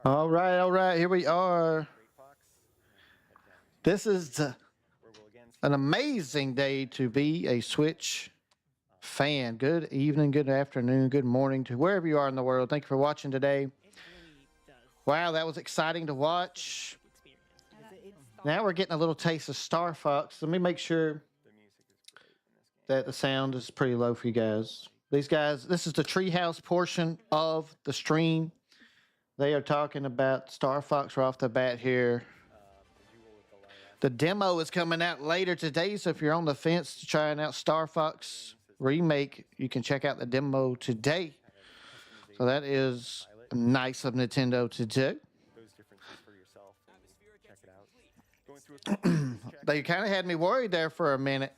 All right, here we are. This is an amazing day to be a Switch fan. Good evening, good afternoon, good morning to wherever you are in the world. Thank you for watching today. Wow, that was exciting to watch. Now we're getting a little taste of Star Fox. Let me make sure that the sound is pretty low for you guys. These guys, this is the Treehouse portion of the stream. They are talking about Star Fox right off the bat here. The demo is coming out later today, so if you're on the fence to trying out Star Fox Remake, you can check out the demo today. So that is nice of Nintendo to do. They kind of had me worried there for a minute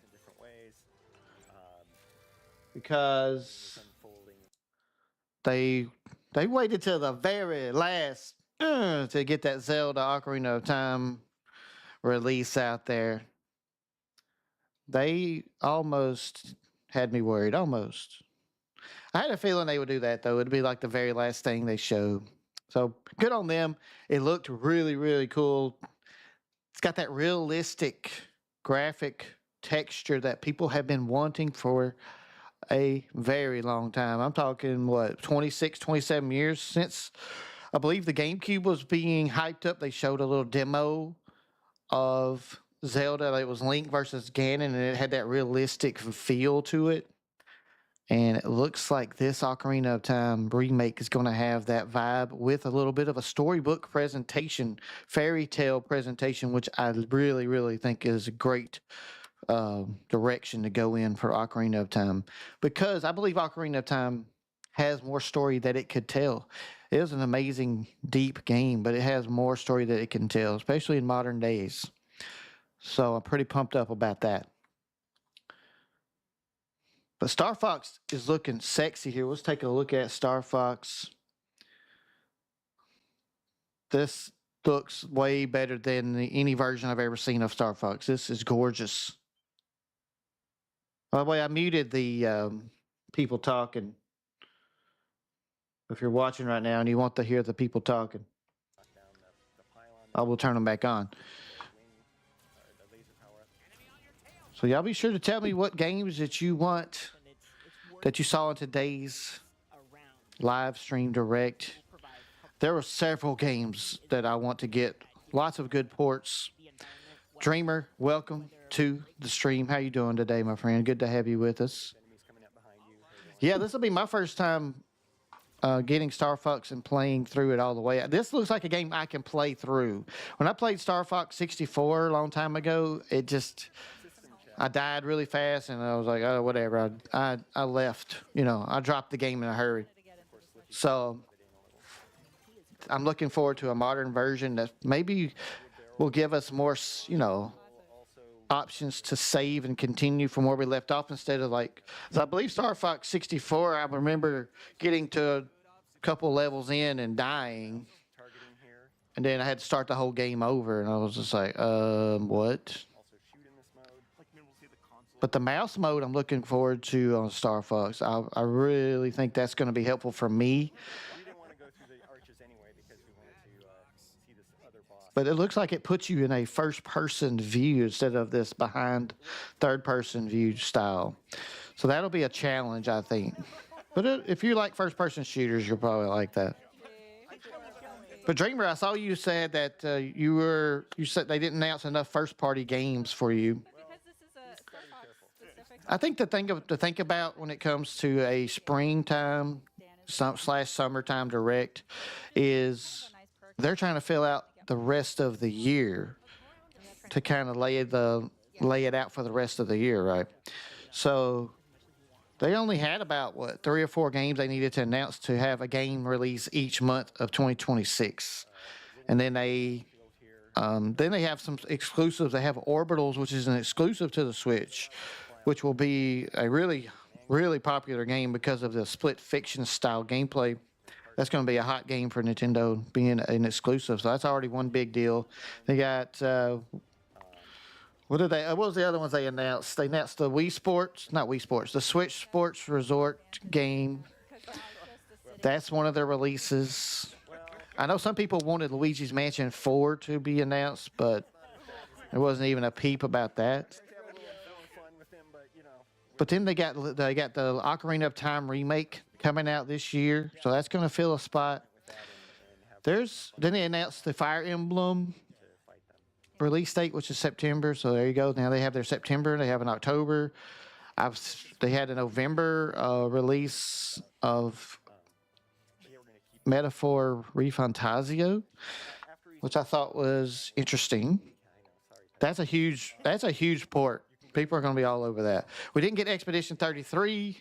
because they waited till the very last to get that Zelda Ocarina of Time release out there. They almost had me worried. Almost. I had a feeling they would do that, though. It'd be like the very last thing they showed. So good on them. It looked really, really cool. It's got that realistic graphic texture that people have been wanting for a very long time. I'm talking, 26, 27 years since I believe the GameCube was being hyped up. They showed a little demo of Zelda. It was Link versus Ganon, and it had that realistic feel to it. And it looks like this Ocarina of Time remake is going to have that vibe with a little bit of a storybook presentation, fairy tale presentation, which I really, really think is a great direction to go in for Ocarina of Time. Because I believe Ocarina of Time has more story that it could tell. It is an amazing, deep game, but it has more story that it can tell, especially in modern days. So I'm pretty pumped up about that. But Star Fox is looking sexy here. Let's take a look at Star Fox. This looks way better than any version I've ever seen of Star Fox. This is gorgeous. By the way, I muted the people talking. If you're watching right now and you want to hear the people talking, I will turn them back on. So y'all be sure to tell me what games that you want that you saw in today's live stream direct. There were several games that I want to get. Lots of good ports. Dreamer, welcome to the stream. How you doing today, my friend? Good to have you with us. Yeah, this will be my first time getting Star Fox and playing through it all the way. This looks like a game I can play through. When I played Star Fox 64 a long time ago, I died really fast, and I was like, oh, whatever. I left. I dropped the game in a hurry. So I'm looking forward to a modern version that maybe will give us more, options to save and continue from where we left off instead of I believe Star Fox 64, I remember getting to a couple levels in and dying. And then I had to start the whole game over, and I was just like, what? But the mouse mode I'm looking forward to on Star Fox. I really think that's going to be helpful for me. But it looks like it puts you in a first-person view instead of this behind third-person view style. So that'll be a challenge, I think. But if you like first-person shooters, you'll probably like that. But Dreamer, I saw you said that you said they didn't announce enough first-party games for you. I think the thing to think about when it comes to a springtime slash summertime direct is they're trying to fill out the rest of the year to kind of lay it out for the rest of the year, right? So they only had about 3 or 4 games they needed to announce to have a game release each month of 2026, and then they have some exclusives. They have Orbitals, which is an exclusive to the Switch, which will be a really, really popular game because of the split fiction style gameplay. That's going to be a hot game for Nintendo being an exclusive. So that's already one big deal. They got, what was the other ones they announced? They announced the the Switch Sports Resort game. That's one of their releases. I know some people wanted Luigi's Mansion 4 to be announced, but there wasn't even a peep about that. But then they got the Ocarina of Time remake coming out this year, so that's going to fill a spot. Then they announced the Fire Emblem release date, which is September. So there you go. Now they have their September. They have an October. They had a November release of Metaphor Refantasio, which I thought was interesting. That's a huge port. People are going to be all over that. We didn't get Expedition 33.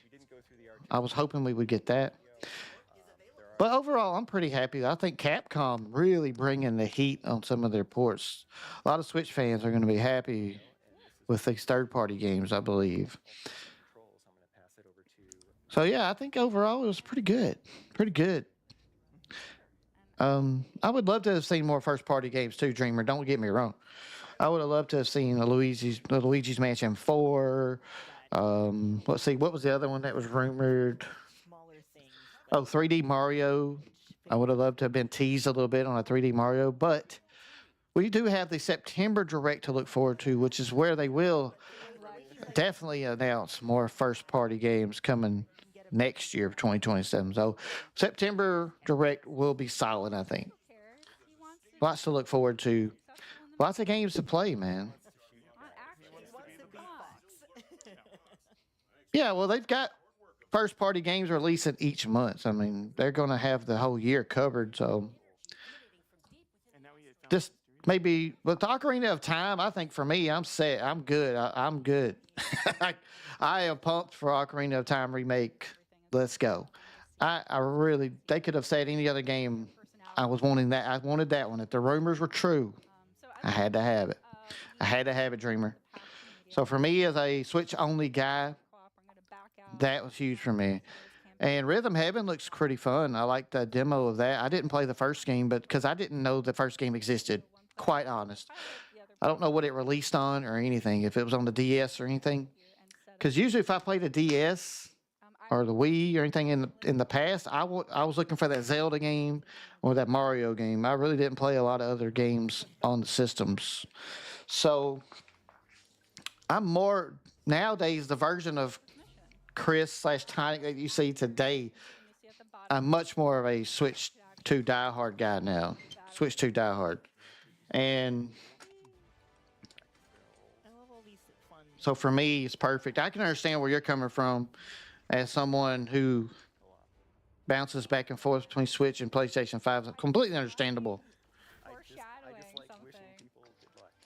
I was hoping we would get that. But overall, I'm pretty happy. I think Capcom really bringing the heat on some of their ports. A lot of Switch fans are going to be happy with these third-party games, I believe. So yeah, I think overall it was pretty good. Pretty good. I would love to have seen more first-party games too, Dreamer. Don't get me wrong. I would have loved to have seen the Luigi's Mansion 4. Let's see, what was the other one that was rumored? Oh, 3D Mario. I would have loved to have been teased a little bit on a 3D Mario, but we do have the September Direct to look forward to, which is where they will definitely announce more first-party games coming next year, 2027. So September Direct will be solid, I think. Lots to look forward to. Lots of games to play, man. Yeah, well, they've got first party games releasing each month. I mean, they're going to have the whole year covered. So just maybe with the Ocarina of Time, I think for me, I'm set. I'm good. I'm good. I am pumped for Ocarina of Time remake. Let's go. I really, they could have said any other game. I was wanting that. I wanted that one. If the rumors were true, I had to have it. I had to have it, Dreamer. So for me, as a Switch only guy, that was huge for me. And Rhythm Heaven looks pretty fun. I like the demo of that. I didn't play the first game, but because I didn't know the first game existed, quite honest. I don't know what it released on or anything, if it was on the DS or anything. Because usually if I played a DS or the Wii or anything in the past, I was looking for that Zelda game or that Mario game. I really didn't play a lot of other games on the systems. So I'm more, nowadays, the version of Chris/Tonic that you see today, I'm much more of a Switch 2 diehard guy now. Switch 2 diehard. And so for me, it's perfect. I can understand where you're coming from as someone who bounces back and forth between Switch and PlayStation 5. It's completely understandable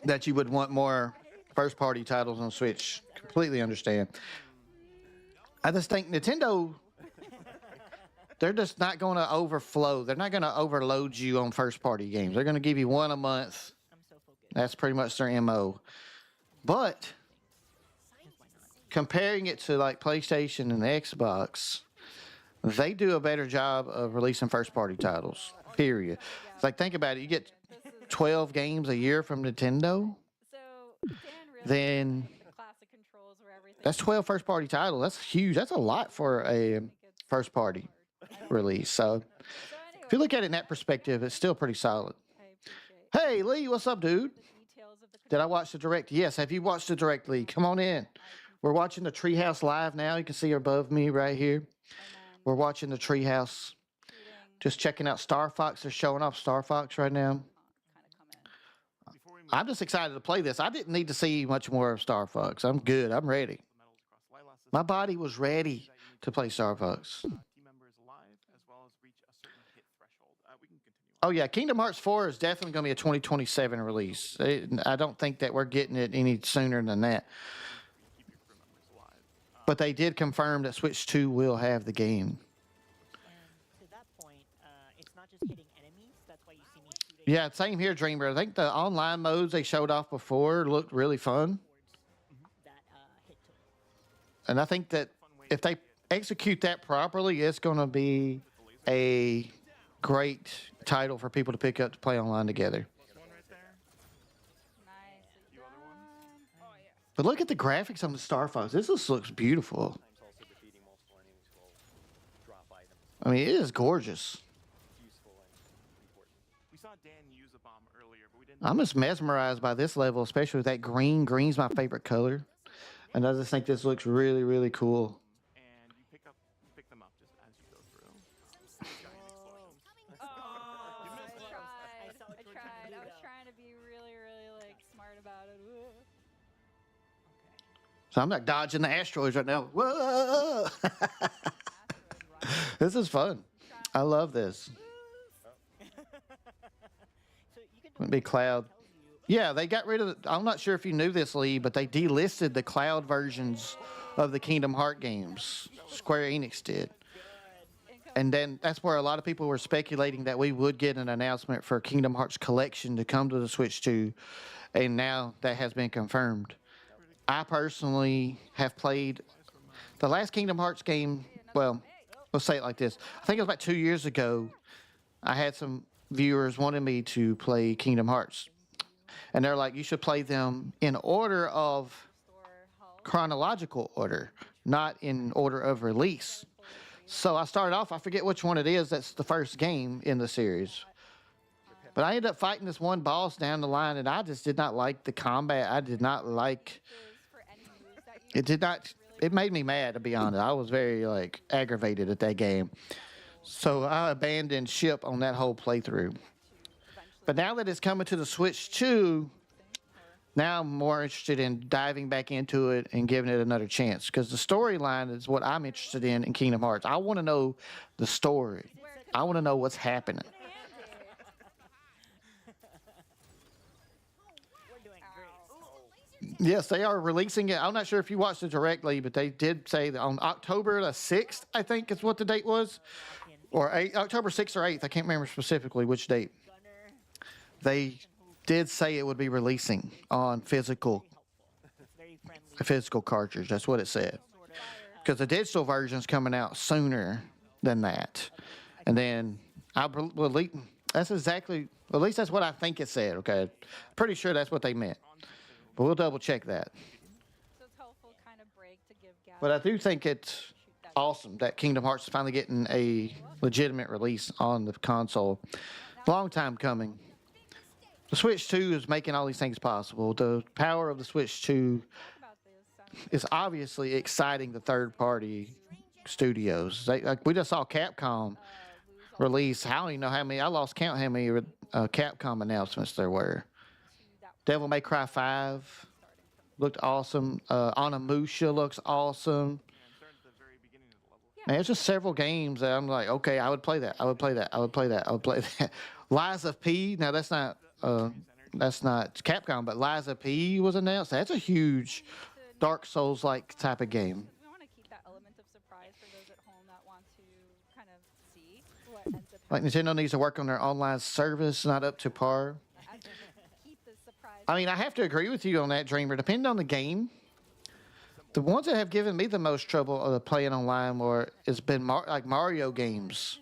that you would want more first party titles on Switch. Completely understand. I just think Nintendo, they're just not going to overflow. They're not going to overload you on first party games. They're going to give you one a month. That's pretty much their MO. But comparing it to like PlayStation and Xbox, they do a better job of releasing first party titles, period. It's like, think about it. You get 12 games a year from Nintendo, then that's 12 first party titles. That's huge. That's a lot for a first party release. So if you look at it in that perspective, it's still pretty solid. Hey, Lee, what's up, dude? Did I watch the Direct? Yes. Have you watched the Direct, Lee? Come on in. We're watching the Treehouse live now. You can see above me right here. We're watching the Treehouse. Just checking out Star Fox. They're showing off Star Fox right now. I'm just excited to play this. I didn't need to see much more of Star Fox. I'm good. I'm ready. My body was ready to play Star Fox. Oh, yeah. Kingdom Hearts 4 is definitely going to be a 2027 release. I don't think that we're getting it any sooner than that. But they did confirm that Switch 2 will have the game. Yeah, same here, Dreamer. I think the online modes they showed off before looked really fun. And I think that if they execute that properly, it's going to be a great title for people to pick up to play online together. But look at the graphics on the Star Fox. This just looks beautiful. I mean, it is gorgeous. I'm just mesmerized by this level, especially with that green. Green's my favorite color, and I just think this looks really, really cool. and you pick them up just as you go through. Giant Whoa. explosions. Oh, You missed I it. tried. I saw I what you were trying to tried. do, I was though. trying to be really, really like smart about it. Ugh. Okay. So I'm like dodging the asteroids right now. Whoa! Asteroid run. This is fun. Try. I love this. So you can do Wouldn't be whatever the game cloud. tells you. Yeah, they got rid of. I'm not sure if you knew this, Lee, but they delisted the cloud versions of the Kingdom Heart games. Square Enix did. Good. Income. And then that's where a lot of people were speculating that we would get an announcement for Kingdom Hearts Collection to come to the Switch 2, and now that has been confirmed. I personally have played the last Kingdom Hearts game. Hey, another Well, one. Hey. let's say it like this. I think it was about 2 years ago. I had some viewers wanting me to play Kingdom Hearts, and they're like, "You should play them in order of Restore health. chronological order, not in order of release." So I started off. I forget which one it is. That's the first game in the series. But I ended up fighting this one boss down the line, and I just did not like the combat. I did not like For any moves that you it. Did not. really It made me mad, to be honest. I was very like aggravated at that game. So I abandoned ship on that whole playthrough. But now that it's coming to the Switch 2, now I'm more interested in diving back into it and giving it another chance because the storyline is what I'm interested in Kingdom Hearts. I want to know the story. I want to know what's happening. We're doing great. Yes, they are releasing it. I'm not sure if you watched it directly, but they did say that on October the 6th, I think is what the date was, or October 6th or 8th. I can't remember specifically which date. Gunner. They did say it would be releasing on physical It's very friendly. a physical cartridge. That's what it said. Sort of. Because the digital version's coming out sooner than that. And then that's exactly, at least that's what I think it said. Okay, pretty sure that's what they meant, but we'll double check that. So it's helpful kind of break to give gas. But I do think it's awesome that Kingdom Hearts is finally getting a legitimate release on the console. Long time coming. The Switch 2 is making all these things possible. The power of the Switch 2 About this. is obviously exciting the third party studios. Like we just saw Capcom release. I don't even know how many. I lost count how many Capcom announcements there were. Devil May Cry 5 looked awesome. Onimusha looks awesome. And start at the very beginning of the level. Man, it's just several games that I'm like, okay, I would play that. I would play that. I would play that. I would play that. Liza P. Now that's not Capcom, but Liza P. was announced. That's a huge Dark Souls like type of game. We want to keep that element of surprise for those at home that want to kind of see what ends up Like Nintendo needs to work on their online service, not up to par. happening. Keep the surprise. I mean, I have to agree with you on that, Dreamer. Depending on the game, the ones that have given me the most trouble playing online has been like Mario games.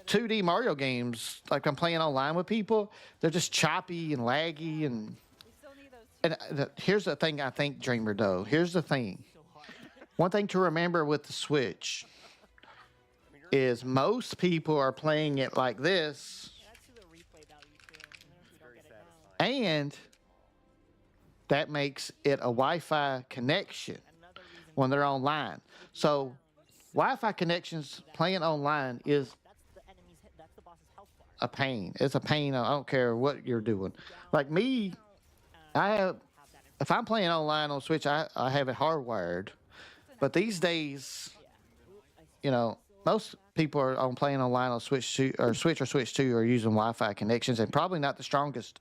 2D Mario games, like I'm playing online with people, they're just choppy and laggy. And We still need those. here's the thing I think, Dreamer, though. Here's the thing. One thing to remember with the Switch is most people are playing it like this, That's to the replay value too. Even if we don't get it now. and that makes it a Wi-Fi connection Another reason. when they're online. So Wi-Fi connections playing online is That's the enemy's. That's the boss's health bar. a pain. It's a pain. I don't care what you're doing. Like me, I have, if I'm playing online on Switch, I have it hardwired. But these days, you know, most people are on playing online on Switch 2 or Switch 2 are using Wi-Fi connections, and probably not the strongest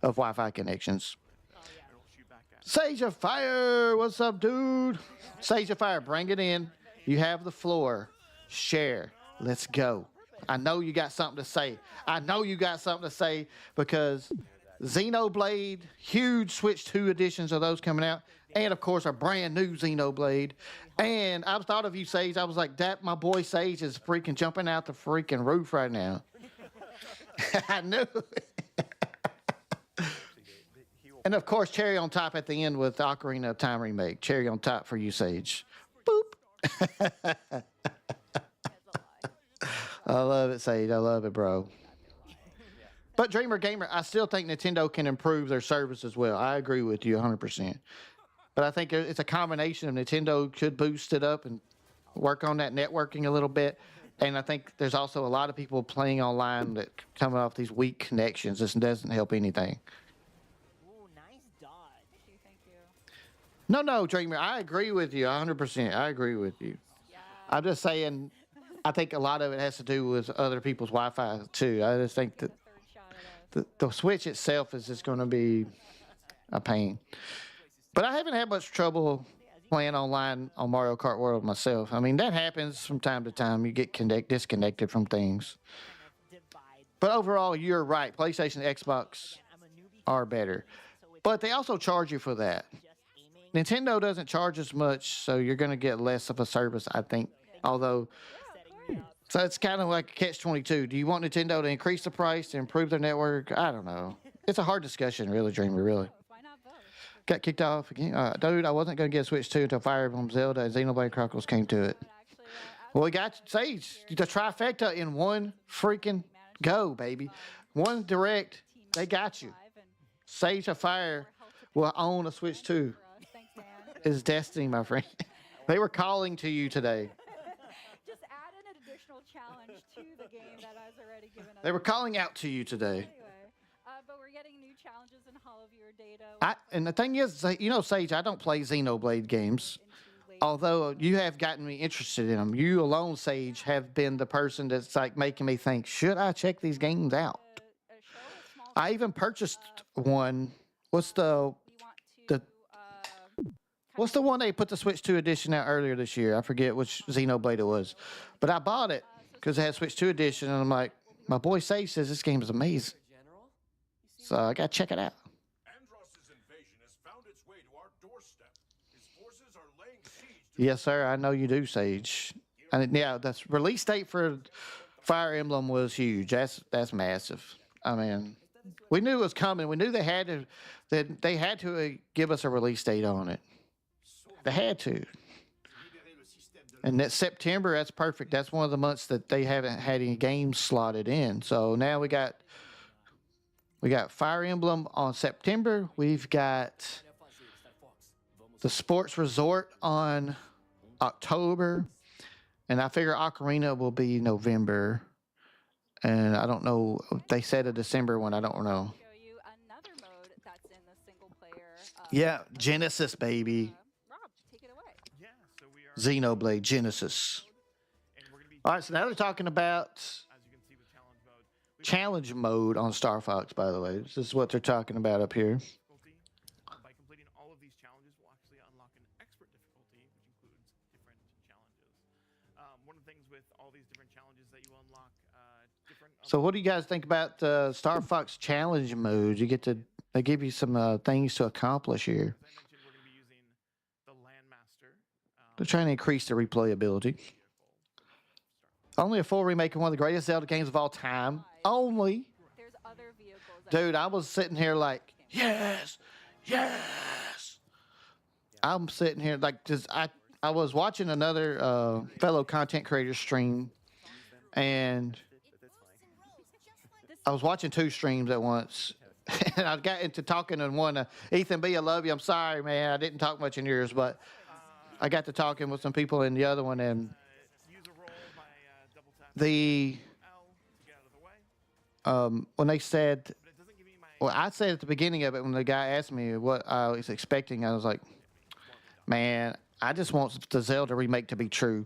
of Wi-Fi connections. It'll shoot back at you. Sage of Fire, what's up, dude? Sage of Fire, bring it in. You have the floor. Share. Let's go. I know you got something to say. I know you got something to say because Xenoblade, huge Switch 2 editions of those coming out, and of course a brand new Xenoblade. And I thought of you, Sage. I was like, that my boy Sage is freaking jumping out the freaking roof right now. I knew. And of course, cherry on top at the end with Ocarina of Time remake. Cherry on top for you, Sage. Boop. I love it, Sage. I love it, bro. But Dreamer Gamer, I still think Nintendo can improve their service as well. I agree with you 100%. But I think it's a combination of Nintendo could boost it up and work on that networking a little bit. And I think there's also a lot of people playing online that coming off these weak connections. This doesn't help anything. Ooh, nice dodge. Thank you. No, Dreamer, I agree with you 100%. I agree with you. Yeah. I'm just saying, I think a lot of it has to do with other people's Wi-Fi too. I just think that The third shot at us. the Switch itself is just going to be a pain. But I haven't had much trouble playing online on Mario Kart World myself. I mean, that happens from time to time. You get disconnected from things. Kind of divide. But overall, you're right. PlayStation and Xbox Again, I'm a newbie. are better. So it's But they also charge you for that. just aiming. Nintendo doesn't charge as much, so you're going to get less of a service, I think. Although, Setting me up. so it's kind of like a catch-22. Do you want Nintendo to increase the price to improve their network? I don't know. It's a hard discussion, really, Dreamer, really. Both. Why not both? Got kicked off again. Dude, I wasn't going to get Switch 2 until Fire Emblem Zelda and Xenoblade Chronicles came to it. But actually, Well, we got Sage, the trifecta in one freaking go, baby. One direct, they got you. Sage of Fire will own a Switch 2. Thanks, Dan. Is destiny, my friend. They were calling to you today. Just add an additional challenge to the game that has already given us. They were calling out to you today. Anyway, but we're getting new challenges in Hall of Viewer data. And the thing is, you know, Sage, I don't play Xenoblade games. Into late Although you have gotten me interested in them. You alone, Sage, have been the person that's like making me think, should I check these games out? a show a small. I even purchased one. What's the We want the- to. Kind What's the one they put the Switch 2 edition out earlier this year? I forget which Xenoblade it was. But I bought it because it had Switch 2 edition, and I'm like, my boy Sage says this game is amazing. So I got to check it out. Andross's invasion has found its way to our doorstep. His forces are laying siege to Yes, sir. I know you do, Sage. And yeah, the release date for Fire Emblem was huge. That's massive. I mean, we knew it was coming. We knew they had to give us a release date on it. They had to. And that September, that's perfect. That's one of the months that they haven't had any games slotted in. So now we got Fire Emblem on September. We've got the Sports Resort on October. And I figure Ocarina will be November. And I don't know. They said a December one. I don't know. show you another mode that's in the single player. Yeah, Genesis, baby. Rob, take it away. Yeah, so we are. Xenoblade Genesis. And we're going to be, All right, so now they're talking about as you can see with challenge mode, we challenge mode on Star Fox, by the way. This is what they're talking about up here. difficulty. By completing all of these challenges, we'll actually unlock an expert difficulty, which includes different challenges. One of the things with all these different challenges that you unlock, different. So what do you guys think about Star Fox challenge mode? They give you some things to accomplish here. As I mentioned, we're going to be using the Landmaster. They're trying to increase the replayability. Only a full remake of one of the greatest Zelda games of all time. Only. There's other vehicles. that Dude, you I can was sitting here like, yes, yes. I'm sitting here like, just I was watching another fellow content creator stream, and I was watching two streams at once. And I got into talking in one. Ethan B, I love you. I'm sorry, man. I didn't talk much in yours, but I got to talking with some people in the other one, and Use a roll by double tap the L to get out of the way. when they said, But it doesn't give me my. well, I said at the beginning of it when the guy asked me what I was expecting, I was like, man, I just want the Zelda remake to be true.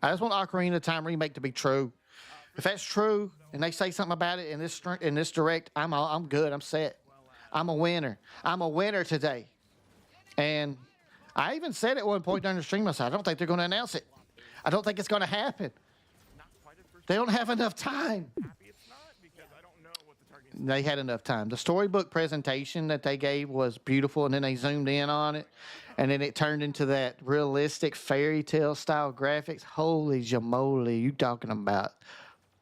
I just want Ocarina of Time remake to be true. If that's true, and they say something about it in this direct, I'm good. I'm set. I'm a winner. I'm a winner today. And I even said at one point during the stream, I said, I don't think they're going to announce it. I don't think it's going to happen. Not quite at first. They don't have enough time. Happy it's not because I don't know what the target is. They had enough time. The storybook presentation that they gave was beautiful, and then they zoomed in on it, and then it turned into that realistic fairy tale style graphics. Holy jamoly, you talking about?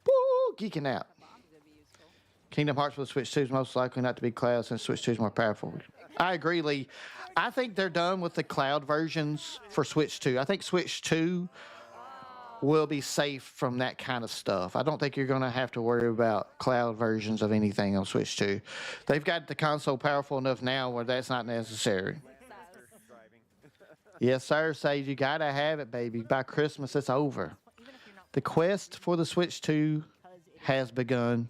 Woo, geeking out. bombs would be useful. Kingdom Hearts for the Switch 2 is most likely not to be cloud since Switch 2 is more powerful. I agree, Lee. I think they're done with the cloud versions for Switch 2. I think Switch 2 will be safe from that kind of stuff. I don't think you're going to have to worry about cloud versions of anything on Switch 2. They've got the console powerful enough now where that's not necessary. Success. Yes, sir, Sage. You got to have it, baby. By Christmas, it's over. Even if you're not The quest for the Switch 2 has begun.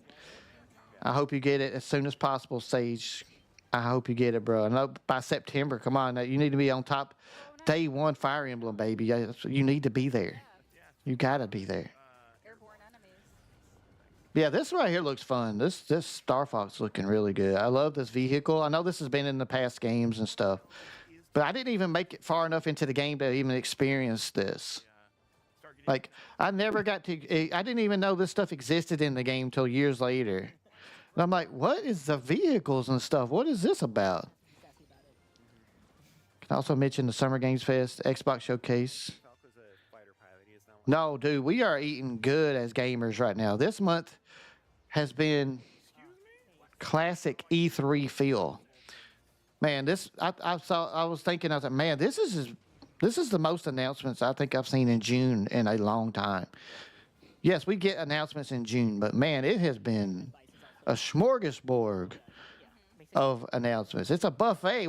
I hope you get it as soon as possible, Sage. I hope you get it, bro. I know by September. Come on, now, you need to be on top. Day one, Fire Emblem, baby. You need to be there. You gotta be there. Airborne enemies. Yeah, this right here looks fun. This Star Fox looking really good. I love this vehicle. I know this has been in the past games and stuff, but I didn't even make it far enough into the game to even experience this. Like, I never got to. I didn't even know this stuff existed in the game till years later. And I'm like, what is the vehicles and stuff? What is this about? Can also mention the Summer Games Fest, Xbox Showcase. No, dude, we are eating good as gamers right now. This month has been classic E3 feel. Man, I was thinking, I was like, man, this is the most announcements I think I've seen in June in a long time. Yes, we get announcements in June, but man, it has been a smorgasbord of announcements. It's a buffet.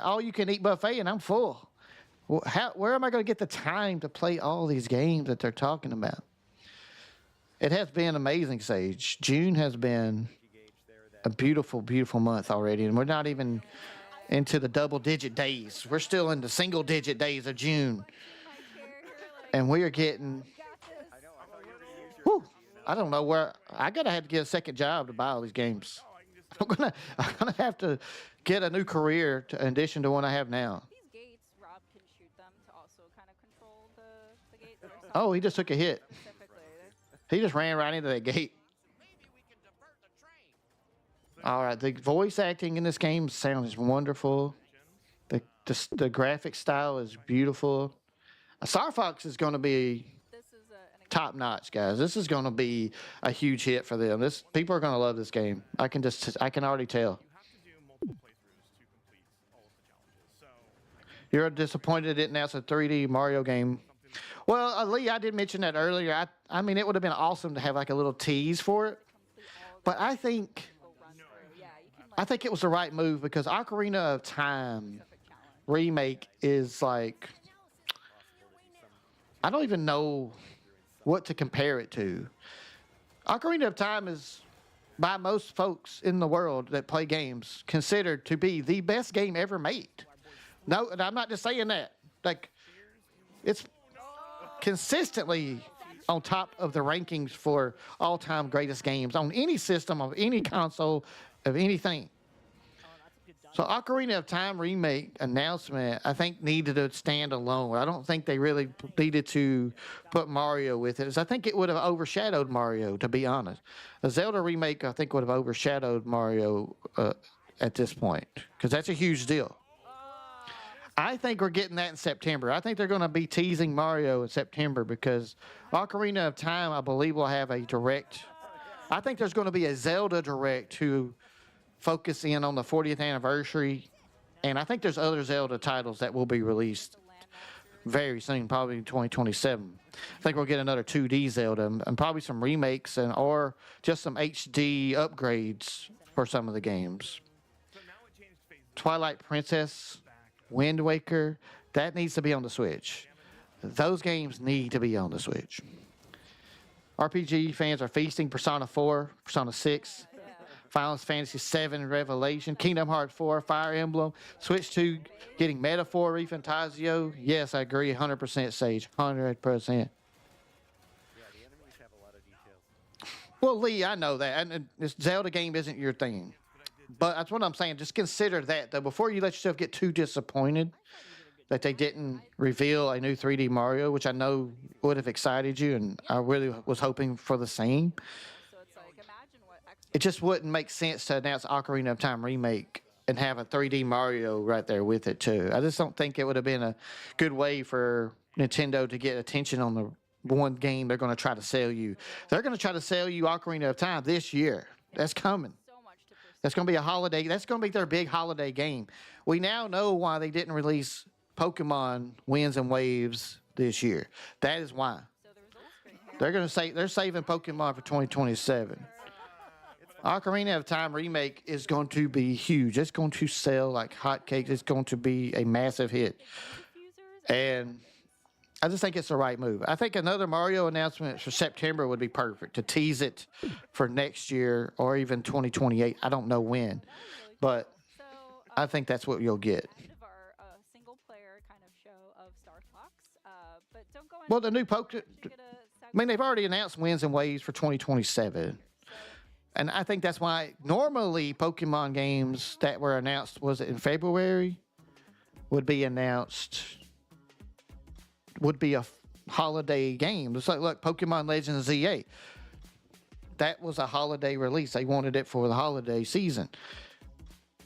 All you can eat buffet, and I'm full. Well, where am I going to get the time to play all these games that they're talking about? It has been amazing, Sage. June has been a beautiful, beautiful month already, and we're not even into the double-digit days. We're still in the single-digit days of June, and we are getting. Whew, I don't know where I gotta have to get a second job to buy all these games. I'm gonna have to get a new career in addition to one I have now. These gates, Rob can shoot them to also kind of control the gates. Or Oh, he just took a hit. specifically. He just ran right into that gate. All right, the voice acting in this game sounds wonderful. The graphic style is beautiful. Star Fox is going to be This is an top notch, guys. This is going to be a huge hit for them. People are going to love this game. I can already tell. You have to do multiple playthroughs to complete all of the challenges. So You're disappointed it announced a 3D Mario game. Well, Lee, I did mention that earlier. I mean, it would have been awesome to have like a little tease for it. But I think go run through. Yeah, you can I think it was the right move because Ocarina of Time specific challenge. remake is like I don't even know what to compare it to. Ocarina of Time is by most folks in the world that play games considered to be the best game ever made. No, and I'm not just saying that. Like it's consistently on top of the rankings for all-time greatest games on any system of any console of anything. So Ocarina of Time remake announcement, I think needed to stand alone. I don't think they really needed to put Mario with it. I think it would have overshadowed Mario, to be honest. A Zelda remake, I think, would have overshadowed Mario at this point because that's a huge deal. I think we're getting that in September. I think they're going to be teasing Mario in September because Ocarina of Time, I believe, will have a direct. I think there's going to be a Zelda direct to focus in on the 40th anniversary, and I think there's other Zelda titles that will be released very soon, probably in 2027. I think we'll get another 2D Zelda and probably some remakes or just some HD upgrades for some of the games. So now it changed phases. Twilight Princess, Wind Waker, that needs to be on the Switch. Those games need to be on the Switch. RPG fans are feasting. Persona 4, Persona 6, Final Fantasy 7 Revelation, Kingdom Hearts 4, Fire Emblem, Switch 2 getting Metaphor Refantasio. Yes, I agree 100% Sage, 100%. Well, Lee, I know that. And this Zelda game isn't your thing. But that's what I'm saying. Just consider that, though, before you let yourself get too disappointed that they didn't reveal a new 3D Mario, which I know would have excited you, and I really was hoping for the same. So it's like, imagine what It just wouldn't make sense to announce Ocarina of Time remake and have a 3D Mario right there with it, too. I just don't think it would have been a good way for Nintendo to get attention on the one game they're going to try to sell you. They're going to try to sell you Ocarina of Time this year. That's coming. so much to pursue. That's going to be a holiday. That's going to be their big holiday game. We now know why they didn't release Pokemon Winds and Waves this year. That is why. So there was they're saving Pokemon for 2027. Ocarina of Time remake is going to be huge. It's going to sell like hotcakes. It's going to be a massive hit. Diffusers And I just think it's the right move. I think another Mario announcement for September would be perfect to tease it for next year or even 2028. I don't know when, that would be really but cool. So I think that's what you'll get. end of our single player kind of show of Star Fox. But don't go Well, the new anywhere. Poke. We're I actually gonna mean, they've segue already announced wins and waves for 2027. so And I think that's why normally Pokemon games that were announced, was it in February, would be announced, would be a holiday game. It's like, look, Pokemon Legends ZA. That was a holiday release. They wanted it for the holiday season.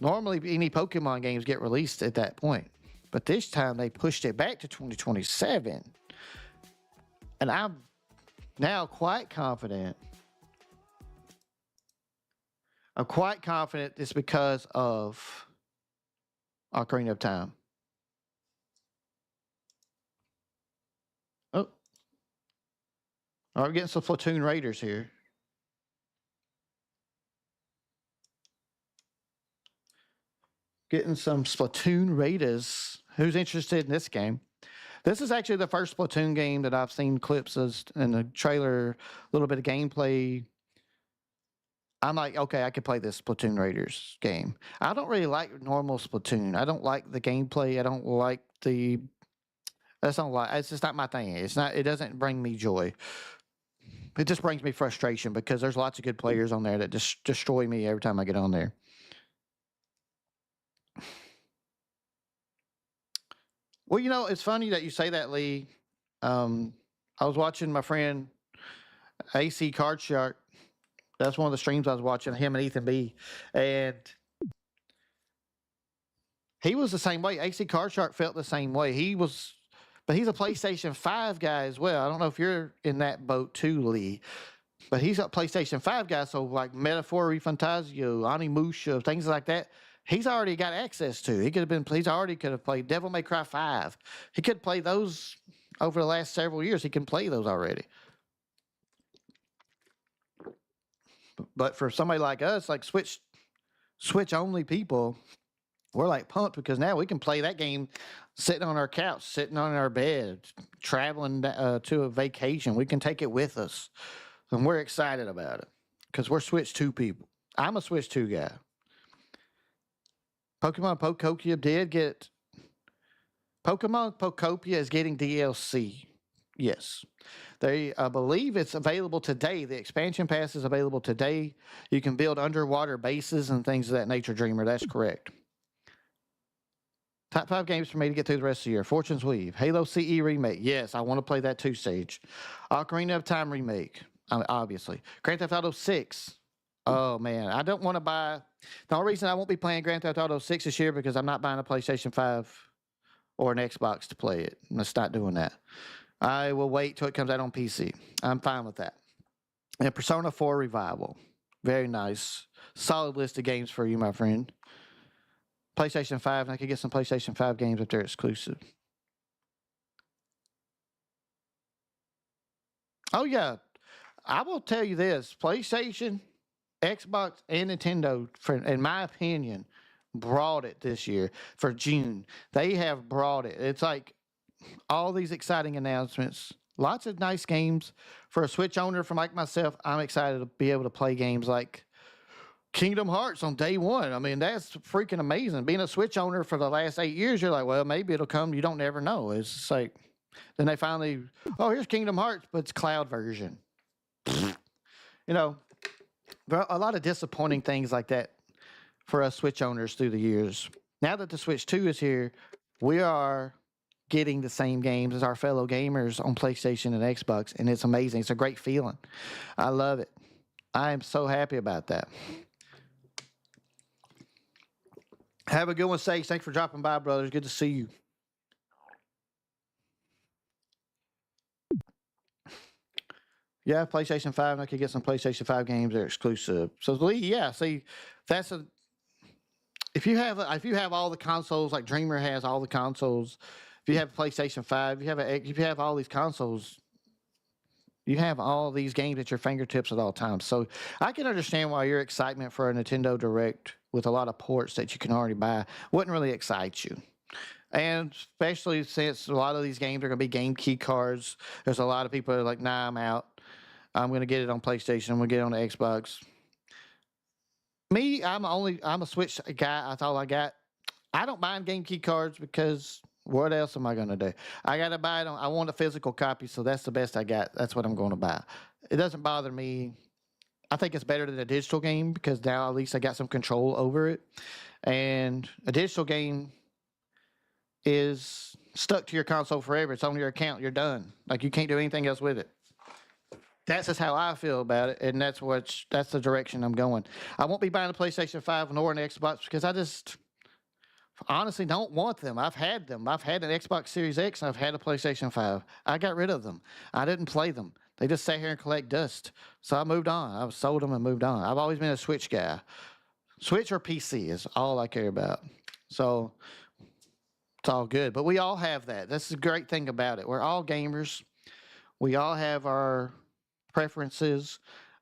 Normally, any Pokemon games get released at that point. But this time, they pushed it back to 2027. And I'm now quite confident. I'm quite confident it's because of Ocarina of Time. Oh. All right, we're getting some Platoon Raiders here. Getting some Splatoon Raiders. Who's interested in this game? This is actually the first Splatoon game that I've seen clips of in the trailer, a little bit of gameplay. I'm like, okay, I could play this Splatoon Raiders game. I don't really like normal Splatoon. I don't like the gameplay. I don't like the. That's not like. It's just not my thing. It's not. It doesn't bring me joy. It just brings me frustration because there's lots of good players on there that just destroy me every time I get on there. Well, it's funny that you say that, Lee. I was watching my friend AC Card Shark. That's one of the streams I was watching, him and Ethan B. And he was the same way. AC Card Shark felt the same way. But he's a PlayStation 5 guy as well. I don't know if you're in that boat too, Lee. But he's a PlayStation 5 guy, so like Metaphor Fantasio, Animusha, things like that. He's already got access to. He's already could have played Devil May Cry 5. He could play those over the last several years. He can play those already. But for somebody like us, like Switch only people, we're like pumped because now we can play that game sitting on our couch, sitting on our bed, traveling to a vacation. We can take it with us. And we're excited about it because we're Switch 2 people. I'm a Switch 2 guy. Pokemon Pokopia is getting DLC. Yes. I believe it's available today. The expansion pass is available today. You can build underwater bases and things of that nature, Dreamer. That's correct. Top 5 games for me to get through the rest of the year. Fortune's Weave. Halo CE remake. Yes, I want to play that too, Sage. Ocarina of Time remake. Obviously. Grand Theft Auto 6. Oh, man. I don't want to buy... The only reason I won't be playing Grand Theft Auto 6 this year because I'm not buying a PlayStation 5 or an Xbox to play it. Let's not doing that. I will wait till it comes out on PC. I'm fine with that. And Persona 4 Revival. Very nice. Solid list of games for you, my friend. PlayStation 5, and I could get some PlayStation 5 games if they're exclusive. Oh, yeah. I will tell you this. PlayStation, Xbox, and Nintendo, in my opinion, brought it this year for June. They have brought it. It's like all these exciting announcements. Lots of nice games. For a Switch owner from like myself, I'm excited to be able to play games like Kingdom Hearts on day one. I mean, that's freaking amazing. Being a Switch owner for the last 8 years, you're like, well, maybe it'll come. You don't never know. It's just like, then they finally, oh, here's Kingdom Hearts, but it's cloud version. There are a lot of disappointing things like that for us Switch owners through the years. Now that the Switch 2 is here, we are getting the same games as our fellow gamers on PlayStation and Xbox, and it's amazing. It's a great feeling. I love it. I am so happy about that. Have a good one, Sage. Thanks for dropping by, brothers. Good to see you. Yeah, PlayStation 5, and I could get some PlayStation 5 games that are exclusive. So, Lee, yeah, see, that's a... If you have all the consoles, like Dreamer has all the consoles, if you have PlayStation 5, if you have all these consoles, You have all these games at your fingertips at all times. So I can understand why your excitement for a Nintendo Direct with a lot of ports that you can already buy wouldn't really excite you. And especially since a lot of these games are going to be game key cards, there's a lot of people that are like, nah, I'm out. I'm going to get it on PlayStation. I'm going to get it on the Xbox. Me, I'm a Switch guy. That's all I got. I don't mind game key cards because what else am I going to do? I got to buy it on, I want a physical copy, so that's the best I got. That's what I'm going to buy. It doesn't bother me. I think it's better than a digital game because now at least I got some control over it. And a digital game is stuck to your console forever. It's on your account. You're done. Like you can't do anything else with it. That's just how I feel about it, and that's the direction I'm going. I won't be buying a PlayStation 5 nor an Xbox because I just honestly don't want them. I've had them. I've had an Xbox Series X and I've had a PlayStation 5. I got rid of them. I didn't play them. They just sat here and collect dust. So I moved on. I sold them and moved on. I've always been a Switch guy. Switch or PC is all I care about. So it's all good. But we all have that. That's the great thing about it. We're all gamers. We all have our preferences.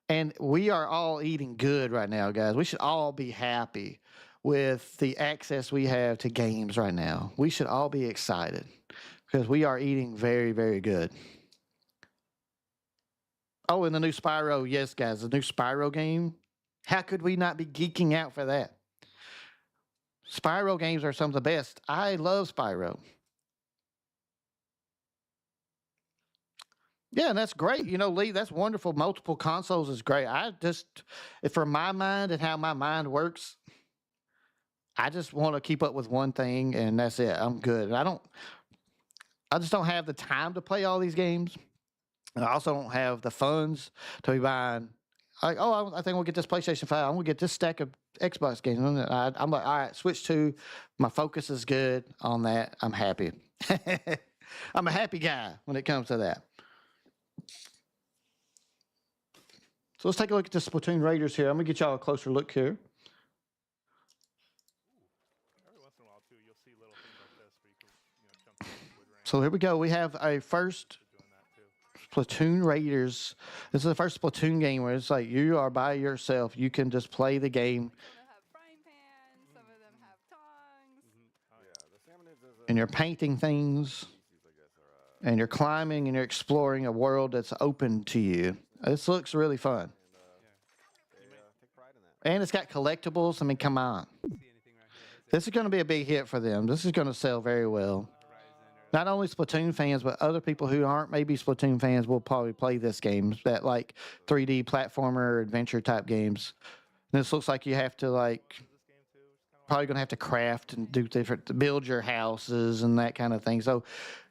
And we are all eating good right now, guys. We should all be happy with the access we have to games right now. We should all be excited because we are eating very, very good. Oh, and the new Spyro. Yes, guys, the new Spyro game. How could we not be geeking out for that? Spyro games are some of the best. I love Spyro. Yeah, and that's great. You know, Lee, that's wonderful. Multiple consoles is great. For my mind and how my mind works, I just want to keep up with one thing and that's it. I'm good. I just don't have the time to play all these games. And I also don't have the funds to be buying. Like, oh, I think we'll get this PlayStation 5. I'm going to get this stack of Xbox games. I'm like, all right, switch to. My focus is good on that. I'm happy. I'm a happy guy when it comes to that. So let's take a look at the Splatoon Raiders here. I'm going to get y'all a closer look here. Every once in a while, too, you'll see little things like this where you can, jump into the wood range. So here we go. We have a first Doing that, too. Splatoon Raiders. This is the first Splatoon game where it's like you are by yourself. You can just play the game Some have frying pans, some of them have tongs. and you're painting things and you're climbing and you're exploring a world that's open to you. This looks really fun. And it's got collectibles. I mean, come on. This is going to be a big hit for them. This is going to sell very well. Not only Splatoon fans, but other people who aren't maybe Splatoon fans will probably play this game. That like 3D platformer adventure type games. And this looks like you have to probably going to have to craft and do different, build your houses and that kind of thing. So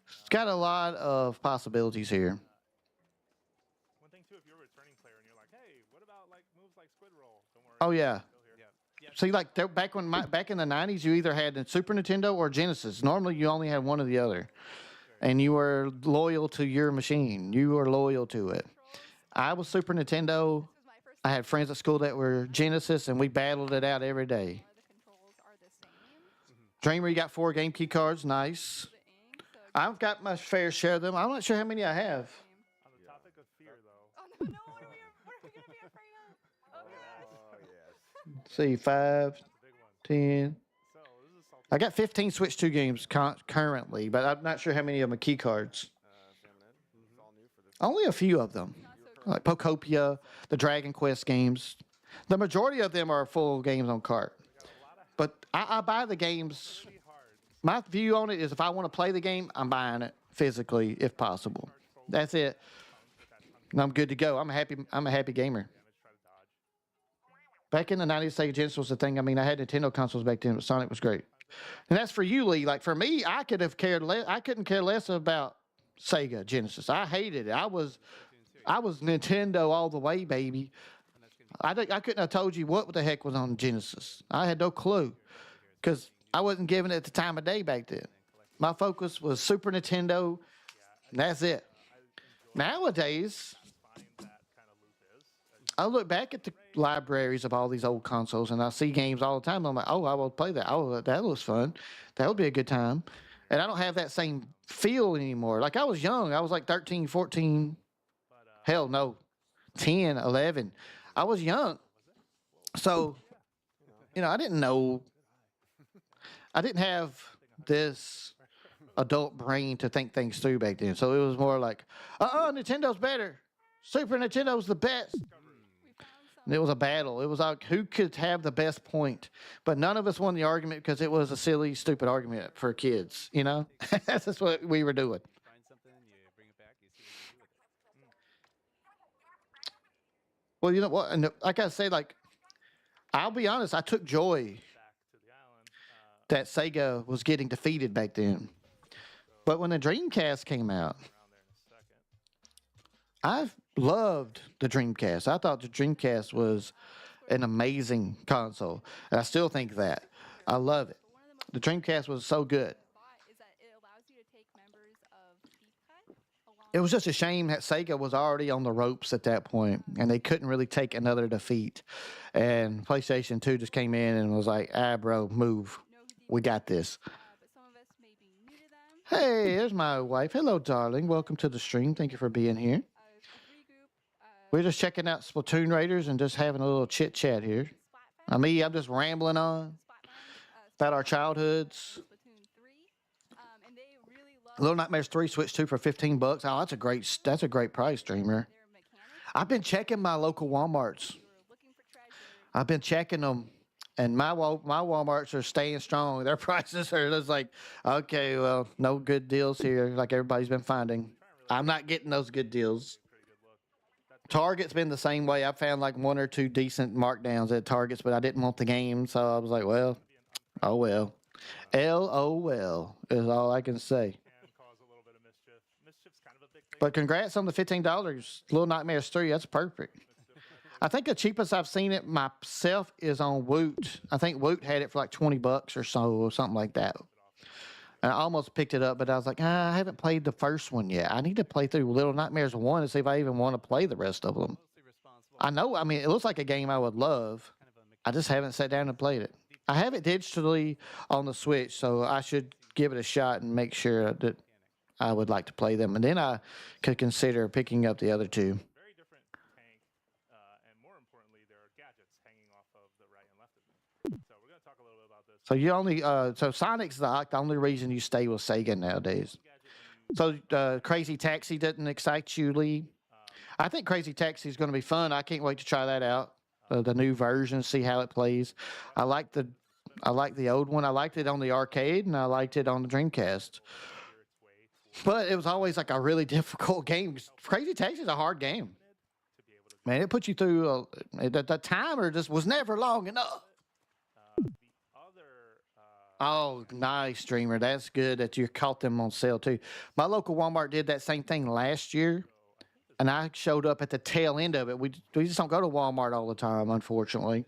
it's got a lot of possibilities here. One thing, too, if you're a returning player and you're like, hey, what about moves like Squid Roll? Don't worry. Oh, yeah. Yeah. See, back in the 90s, you either had a Super Nintendo or Genesis. Normally, you only had one or the other. And you were loyal to your machine. You were loyal to it. I was Super Nintendo. This was my first I had friends at school that were Genesis, and we battled it out every day. the controls are the same. Dreamer, you got 4 game key cards. Nice. The ink, so I've got my fair share of them. I'm not sure how many I have. On the topic of fear, though. oh no, what are we going to be afraid of? Oh gosh. Let's see, 5, It's a big one. 10. So, this is salty. I got 15 Switch 2 games currently, but I'm not sure how many of them are key cards. Only a few of them. Not so cool. Like Pokopia, the Dragon Quest games. The majority of them are full games on cart. But I buy the games. Pretty hard. My view on it is if I want to play the game, I'm buying it physically if possible. That's it. And I'm good to go. I'm a happy gamer. Damage, try to dodge. Back in the 90s, Sega Genesis was the thing. I mean, I had Nintendo consoles back then, but Sonic was great. And that's for you, Lee. Like for me, I couldn't care less about Sega Genesis. I hated it. I was Nintendo all the way, baby. I couldn't have told you what the heck was on Genesis. I had no clue because I wasn't giving it the time of day back then. My focus was Super Nintendo, and that's it. Nowadays, Find that kind of loop is. I look back at the libraries of all these old consoles and I see games all the time. I'm like, oh, I will play that. Oh, that looks fun. That would be a good time. And I don't have that same feel anymore. Like I was young. I was like 13, 14. hell no, 10, 11. I was young. So, I didn't know, I didn't have this adult brain to think things through back then. So it was more like, Nintendo's better. Super Nintendo's the best. We found some. And it was a battle. It was like who could have the best point. But none of us won the argument because it was a silly, stupid argument for kids, That's just what we were doing. You find something, you bring it back, you see what you do with it. Well, you know what? And like I say, like, I'll be honest, I took joy Back to the island. that Sega was getting defeated back then. But when the Dreamcast came out, Around there in a second. I loved the Dreamcast. I thought the Dreamcast was an amazing console. And I still think that. I love it. But one of the most The Dreamcast was so good. bought is that it allows you to take members of Deep Cut along. It was just a shame that Sega was already on the ropes at that point, and they couldn't really take another defeat. And PlayStation 2 just came in and was like, bro, move. know who Deep We got this. but some of us may be new to them. Hey, there's my wife. Hello, darling. Welcome to the stream. Thank you for being here. A three group. We're just checking out Splatoon Raiders and just having a little chit chat here. Splatfest. I'm just rambling on Splatland, about our Splatfest, childhoods. Splatoon 3. And they really love Little Nightmares 3 Switch 2 for $15. Oh, that's a great price, streamer. their mechanics. I've been checking my local Walmarts. You were looking for treasure. I've been checking them, and my Walmarts are staying strong. Their prices are just like, okay, well, no good deals here, like everybody's been finding. I'm not getting those good deals. Pretty good look. Target's been the same way. I found like one or two decent markdowns at Targets, but I didn't want the game, so I was like, well, oh well. LOL is all I can say. Can cause a little bit of mischief. Mischief's kind of a big thing. But congrats on the $15. Little Nightmares 3, that's perfect. I think the cheapest I've seen it myself is on Woot. I think Woot had it for like $20 or so, or something like that. And I almost picked it up, but I was like, I haven't played the first one yet. I need to play through Little Nightmares 1 and see if I even want to play the rest of them. Mostly responsible. I know, I mean, it looks like a game I would love. Kind of a I just haven't sat down and played it. I have it digitally on the Switch, so I should give it a shot and make sure that I would like to play them. And then I could consider picking up the other two. Very different tank, and more importantly, there are gadgets hanging off of the right and left of me. So we're going to talk a little bit about this. So you only, so Sonic's the only reason you stay with Sega nowadays. Gadget and So Crazy Taxi didn't excite you, Lee? I think Crazy Taxi is going to be fun. I can't wait to try that out. The new version, see how it plays. I like the old one. I liked it on the arcade, and I liked it on the Dreamcast. steer its way towards But it was always like a really difficult game. Crazy Taxi is a hard game. to be able to Man, it put you through. The timer just was never long enough. the other Oh, nice, streamer. That's good that you caught them on sale too. My local Walmart did that same thing last year, and I showed up at the tail end of it. We just don't go to Walmart all the time, unfortunately.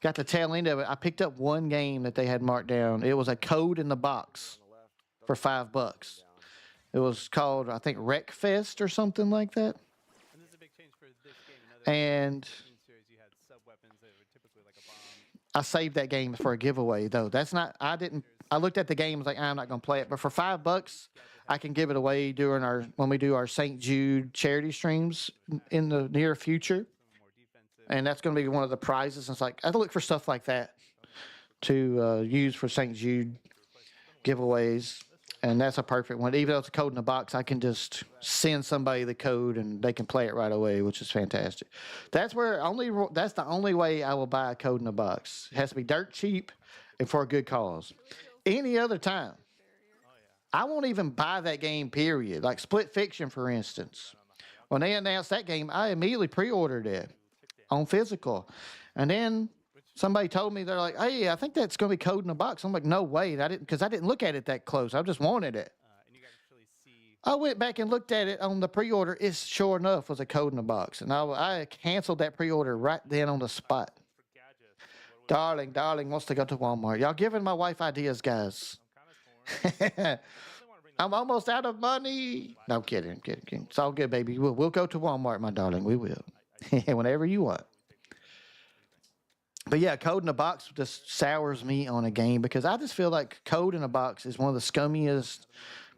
Got the tail end of it. I picked up one game that they had marked down. It was a code in the box for $5. It was called, I think, Wreckfest or something like that. And this is a big change for this game. In other And Splatoon series, you had sub-weapons that were typically like a bomb. I saved that game for a giveaway though. That's not. I didn't. I looked at the game. Was like, I'm not gonna play it. But for $5, I can give it away during when we do our St. Jude charity streams in the near future. Some more defensive. And that's gonna be one of the prizes. And it's like I look for stuff like that to use for St. Jude giveaways. And that's a perfect one. Even though it's a code in the box, I can just send somebody the code and they can play it right away, which is fantastic. That's the only way I will buy a code in the box. It has to be dirt cheap and for a good cause. Any other time, I won't even buy that game, period. Like Split Fiction, for instance. When they announced that game, I immediately pre-ordered it on physical. And then somebody told me, they're like, hey, I think that's going to be code in the box. I'm like, no, wait, because I didn't look at it that close. I just wanted it. And you can actually see I went back and looked at it on the pre-order. It sure enough was a code in the box. And I canceled that pre-order right then on the spot. for gadgets. What was Darling wants to go to Walmart. Y'all giving my wife ideas, guys. I'm kind of torn. I definitely want to bring I'm almost out of money. No, I'm kidding. It's all good, baby. We'll go to Walmart, my darling. We will. Whenever you want. But yeah, code in a box just sours me on a game because I just feel like code in a box is one of the scummiest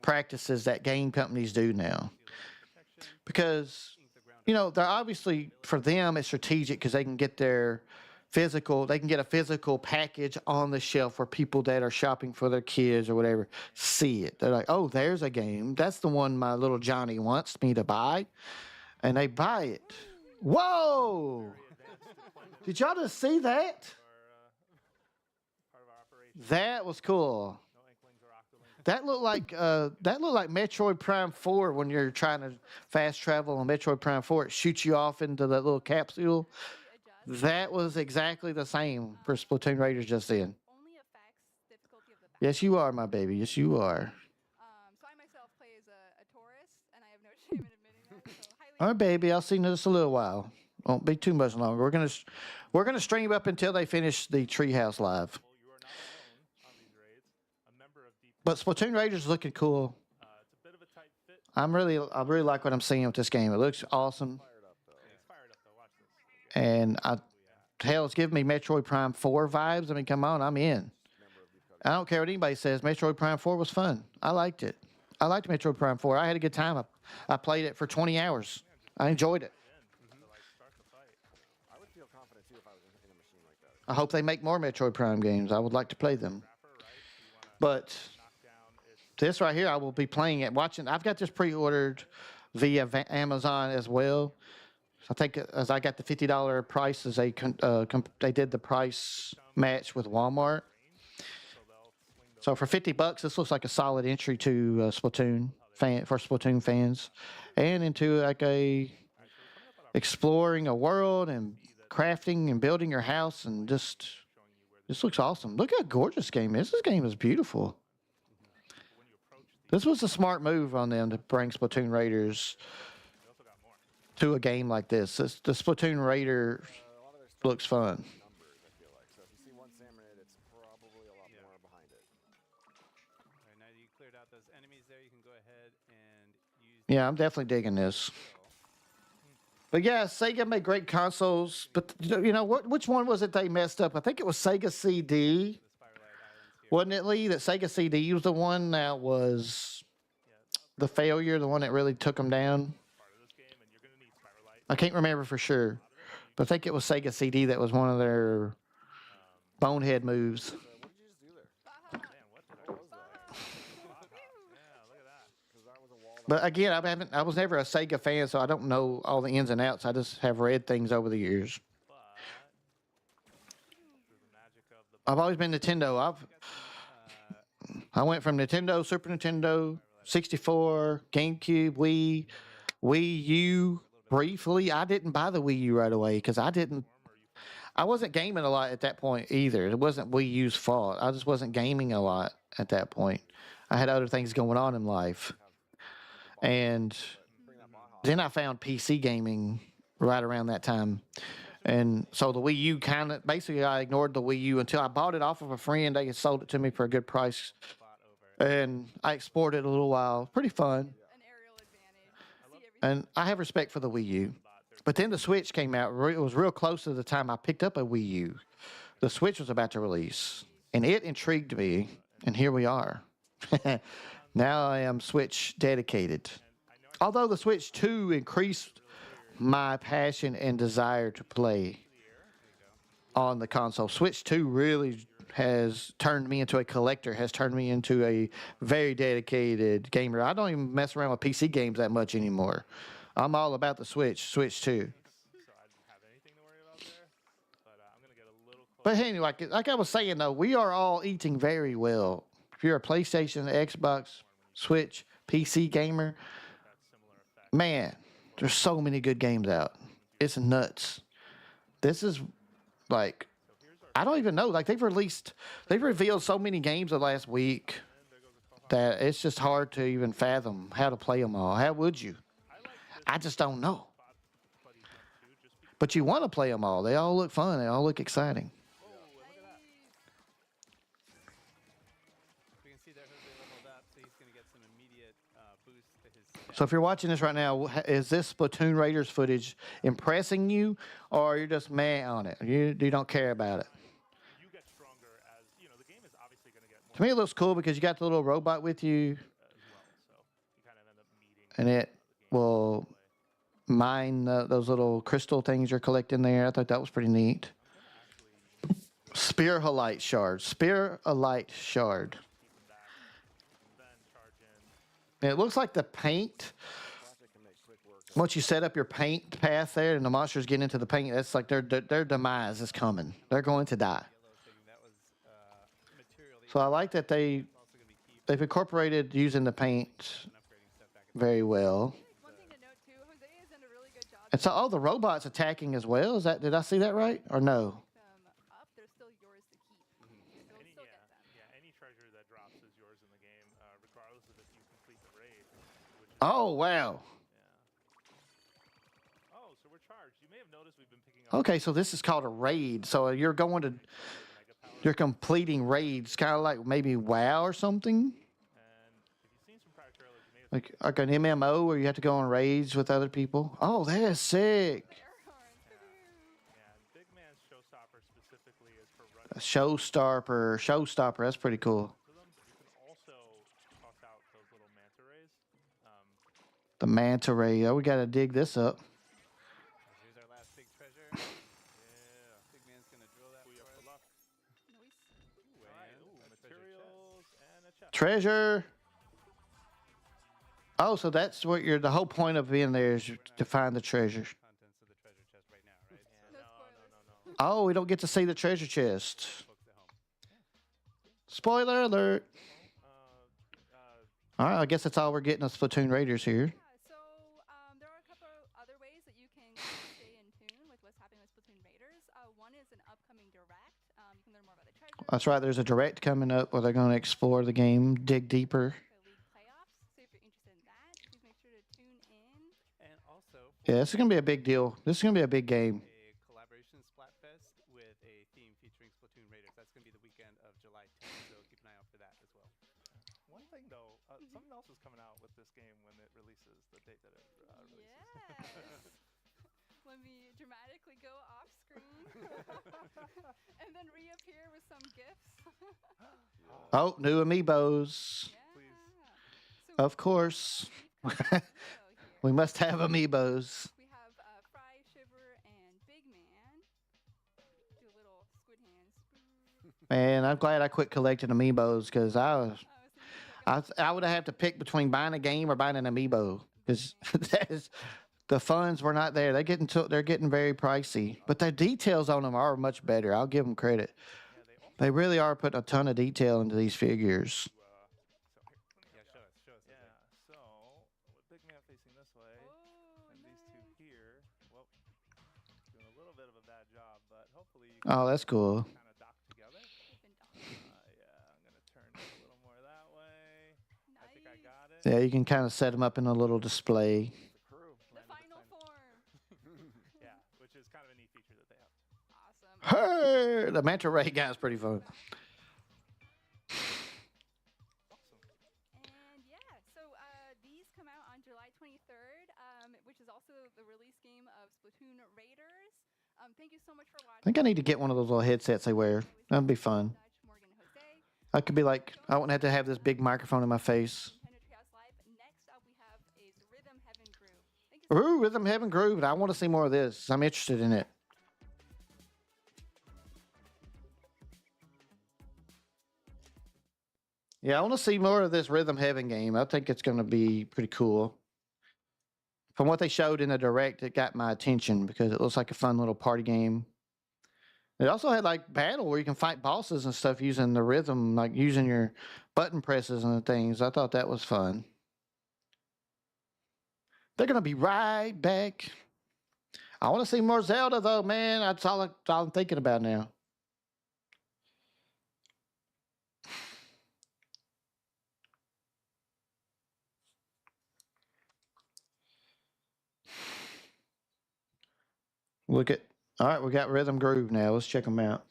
practices that game companies do now. Because the ground you know, they're obviously for them it's strategic because they can get their physical, they can get a physical package on the shelf where people that are shopping for their kids or whatever see it. They're like, oh, there's a game. That's the one my little Johnny wants me to buy, and they buy it. Whoa! Did y'all just see that? Part of our operation. That was cool. No inklings or octolings. That looked like Metroid Prime 4 when you're trying to fast travel on Metroid Prime 4. It shoots you off into that little capsule. Adjust. That was exactly the same for Splatoon Raiders just then. Only affects difficulty of the battle. Yes, you are, my baby. Yes, you are. So I myself play as a tourist, and I have no shame in admitting that. So highly. All right, baby. I'll see you in just a little while. Won't be too much longer. We're gonna stream up until they finish the Treehouse live. Well, you are not alone on these raids. A member of Deep. But Splatoon Raiders is looking cool. It's a bit of a tight fit. I really like what I'm seeing with this game. It looks awesome, Yeah, it's fired up though. Watch this. Okay. and hell, it's giving me Metroid Prime 4 vibes. I mean, come on, I'm in. I don't care what anybody says. Metroid Prime 4 was fun. I liked it. I liked Metroid Prime 4. I had a good time. I played it for 20 hours. I enjoyed it. To like start the fight. I would feel confident too if I was in a machine like that. I hope they make more Metroid Prime games. I would like to play them. Wrapper, right? So you wanna But knock down its this right here, I will be playing it, watching. I've got this pre-ordered via Amazon as well. I think as I got the $50 price, as they did the price match with Walmart. so they'll swing the So for $50, this looks like a solid entry to Splatoon for Splatoon fans, and into like a exploring a world and crafting and building your house, and just this looks awesome. Look how gorgeous this game is. This game is beautiful. when you approach the This was a smart move on them to bring Splatoon Raiders they also got more. to a game like this. The Splatoon Raider A lot of their stuff looks fun. numbers, I feel like. So if you see one Samurai, it's probably a lot more behind it. Alright, now that you cleared out those enemies there, you can go ahead and use Yeah, I'm definitely digging this. But yeah, Sega made great consoles. But you know what? Which one was it they messed up? I think it was Sega CD. the Spirelite Islands here. Wasn't it, Lee? That Sega CD was the one that was the failure, the one that really took them down. Part of this game, and you're gonna need Spirelite. I can't remember for sure, but I think it was Sega CD that was one of their bonehead moves. So what did you just do there? Man, what did I What was that? Yeah, look at that. Because that was a wall. But again, I was never a Sega fan, so I don't know all the ins and outs. I just have read things over the years. But through the magic of the I've always been Nintendo. I went from Nintendo, Super Nintendo, 64, GameCube, Wii U. Briefly, I didn't buy the Wii U right away because I wasn't gaming a lot at that point either. It wasn't Wii U's fault. I just wasn't gaming a lot at that point. I had other things going on in life. And Bring that Baja. then I found PC gaming right around that time. And so the Wii U basically I ignored the Wii U until I bought it off of a friend. They had sold it to me for a good price. spot over. And I explored it a little while. Pretty fun. An aerial advantage. See everything. And I have respect for the Wii U. But then the Switch came out. It was real close to the time I picked up a Wii U. The Switch was about to release. And it intrigued me. And here we are. Now I am Switch dedicated. Although the Switch 2 increased my passion and desire to play on the console. Switch 2 really has turned me into a collector, has turned me into a very dedicated gamer. I don't even mess around with PC games that much anymore. I'm all about the Switch 2. So I didn't have anything to worry about there. But I'm gonna get a little closer. But anyway, like I was saying though, we are all eating very well. If you're a PlayStation, Xbox, Switch, PC gamer, That similar effect. man, there's so many good games out. It's nuts. This is like, I don't even know. Like they've revealed so many games the last week that it's just hard to even fathom how to play them all. How would you? I just don't know. But you want to play them all. They all look fun. They all look exciting. We can see there Jose leveled up, so he's gonna get some immediate boost to his stats. So if you're watching this right now, is this Splatoon Raiders footage impressing you, or you're just meh on it? You don't care about it? You get stronger as the game is obviously gonna get more To me, it looks cool because you got the little robot with you, as well. So you kind of end up meeting and it the game will mine those little crystal things you're collecting there. I thought that was pretty neat. I'm gonna actually Spear Halite shard. Spear Halite shard. keep them back and then charge in. It looks like the paint. Plastic can make quick work of Once you set up your paint path there, and the monsters get into the paint, that's like their demise is coming. They're going to die. Yellow thing, that was material that So I like that it's also going to be key they've incorporated using the paint for upgrading stuff back in very well. One thing to note too, Jose has done a really good job. And so, oh, the robots attacking as well. Is that? Did I see that right or no? Them up, they're still yours to keep. You'll Any, still yeah, get them. yeah, any treasure that drops is yours in the game, regardless of if you complete the raid. Which is, Oh wow. yeah. Oh, so we're charged. You may have noticed we've been picking up Okay, so this is called a raid. So you're going to, mega power. you're completing raids, kind of like maybe WoW or something, And if you've seen some prior trailers, you may have like an MMO where you have to go on raids with other people. Oh, that's sick. Air horns. yeah, Big Man's showstopper specifically is for running A showstopper. That's pretty cool. to them. You can also toss out those little manta rays. The manta ray. Oh, we got to dig this up. Here's our last big treasure. Yeah. Big man's going to drill that Booyah for for us. luck. Nice. Alright, And ooh, a treasure chest. materials and a chest. Treasure. Oh, so that's what the whole point of being there is to find the treasure. Contents of the treasure chest right now, right? Yeah, No no. Oh, we don't get to see the treasure chest. Folks at home. Spoiler alert. Uh, All right, I guess that's all we're getting of Splatoon Raiders here. Yeah, so there are a couple other ways that you can stay in tune with what's happening with Splatoon Raiders. One is an upcoming direct. You can learn more about the treasure. That's right, there's a direct coming up where they're going to explore the game, dig deeper. The league playoffs. So if you're interested in that, please make sure to tune in. And also, Yeah, this is going to be a big deal. This is going to be a big game. a collaboration Splatfest with a theme featuring Splatoon Raiders. That's going to be the weekend of July 10th, so keep an eye out for that as well. one thing though, something else is coming out with this game when it releases, the date that it releases. Yes. Let me dramatically go off screen and then reappear with some gifts. Oh, new amiibos. Yeah. Of course. we've got a trio We here. must have amiibos. We have Fry, Shiver, and Big Man. Do a little squid hands. Man, I'm glad I quit collecting amiibos because I was thinking I would have to pick between buying a game or buying an amiibo because that is the funds were not there. They're getting very pricey, but the details on them are much better. I'll give them credit. Yeah, they also They really are putting a ton of detail into these figures. so here, let me Yeah, help you out. show us. Yeah, so with Big Man facing this way, Oh, and these two nice. here, well, doing a little bit of a bad job, but hopefully you can Oh, that's cool. kind of dock together. They've been docked. Yeah, I'm gonna turn it a little more that way. I think I Nice. got it. Yeah, you can kind of set them up in a little display. the crew. The Landed final time. form. Yeah, which is kind of a neat feature that they have. Awesome. Hey, the manta ray guy's pretty fun. Awesome. And yeah, so these come out on July 23rd, which is also the release game of Splatoon Raiders. Thank you so much for watching. I think I need to get one of those little headsets they wear. That'd be fun. Dutch, Morgan, Jose. I could be like, I wouldn't have to have this big microphone in my face. Nintendo Treehouse Live. Next up, we have is Rhythm Heaven Groove. Thank you so Ooh, Rhythm Heaven Groove. I want to see more of this. I'm interested in it. Yeah, I want to see more of this Rhythm Heaven game. I think it's going to be pretty cool. From what they showed in the direct, it got my attention because it looks like a fun little party game. It also had like battle where you can fight bosses and stuff using the rhythm, like using your button presses and things. I thought that was fun. They're going to be right back. I want to see more Zelda though, man. That's all I'm thinking about now. Look at, all right, we got Rhythm Groove now. Let's check them out.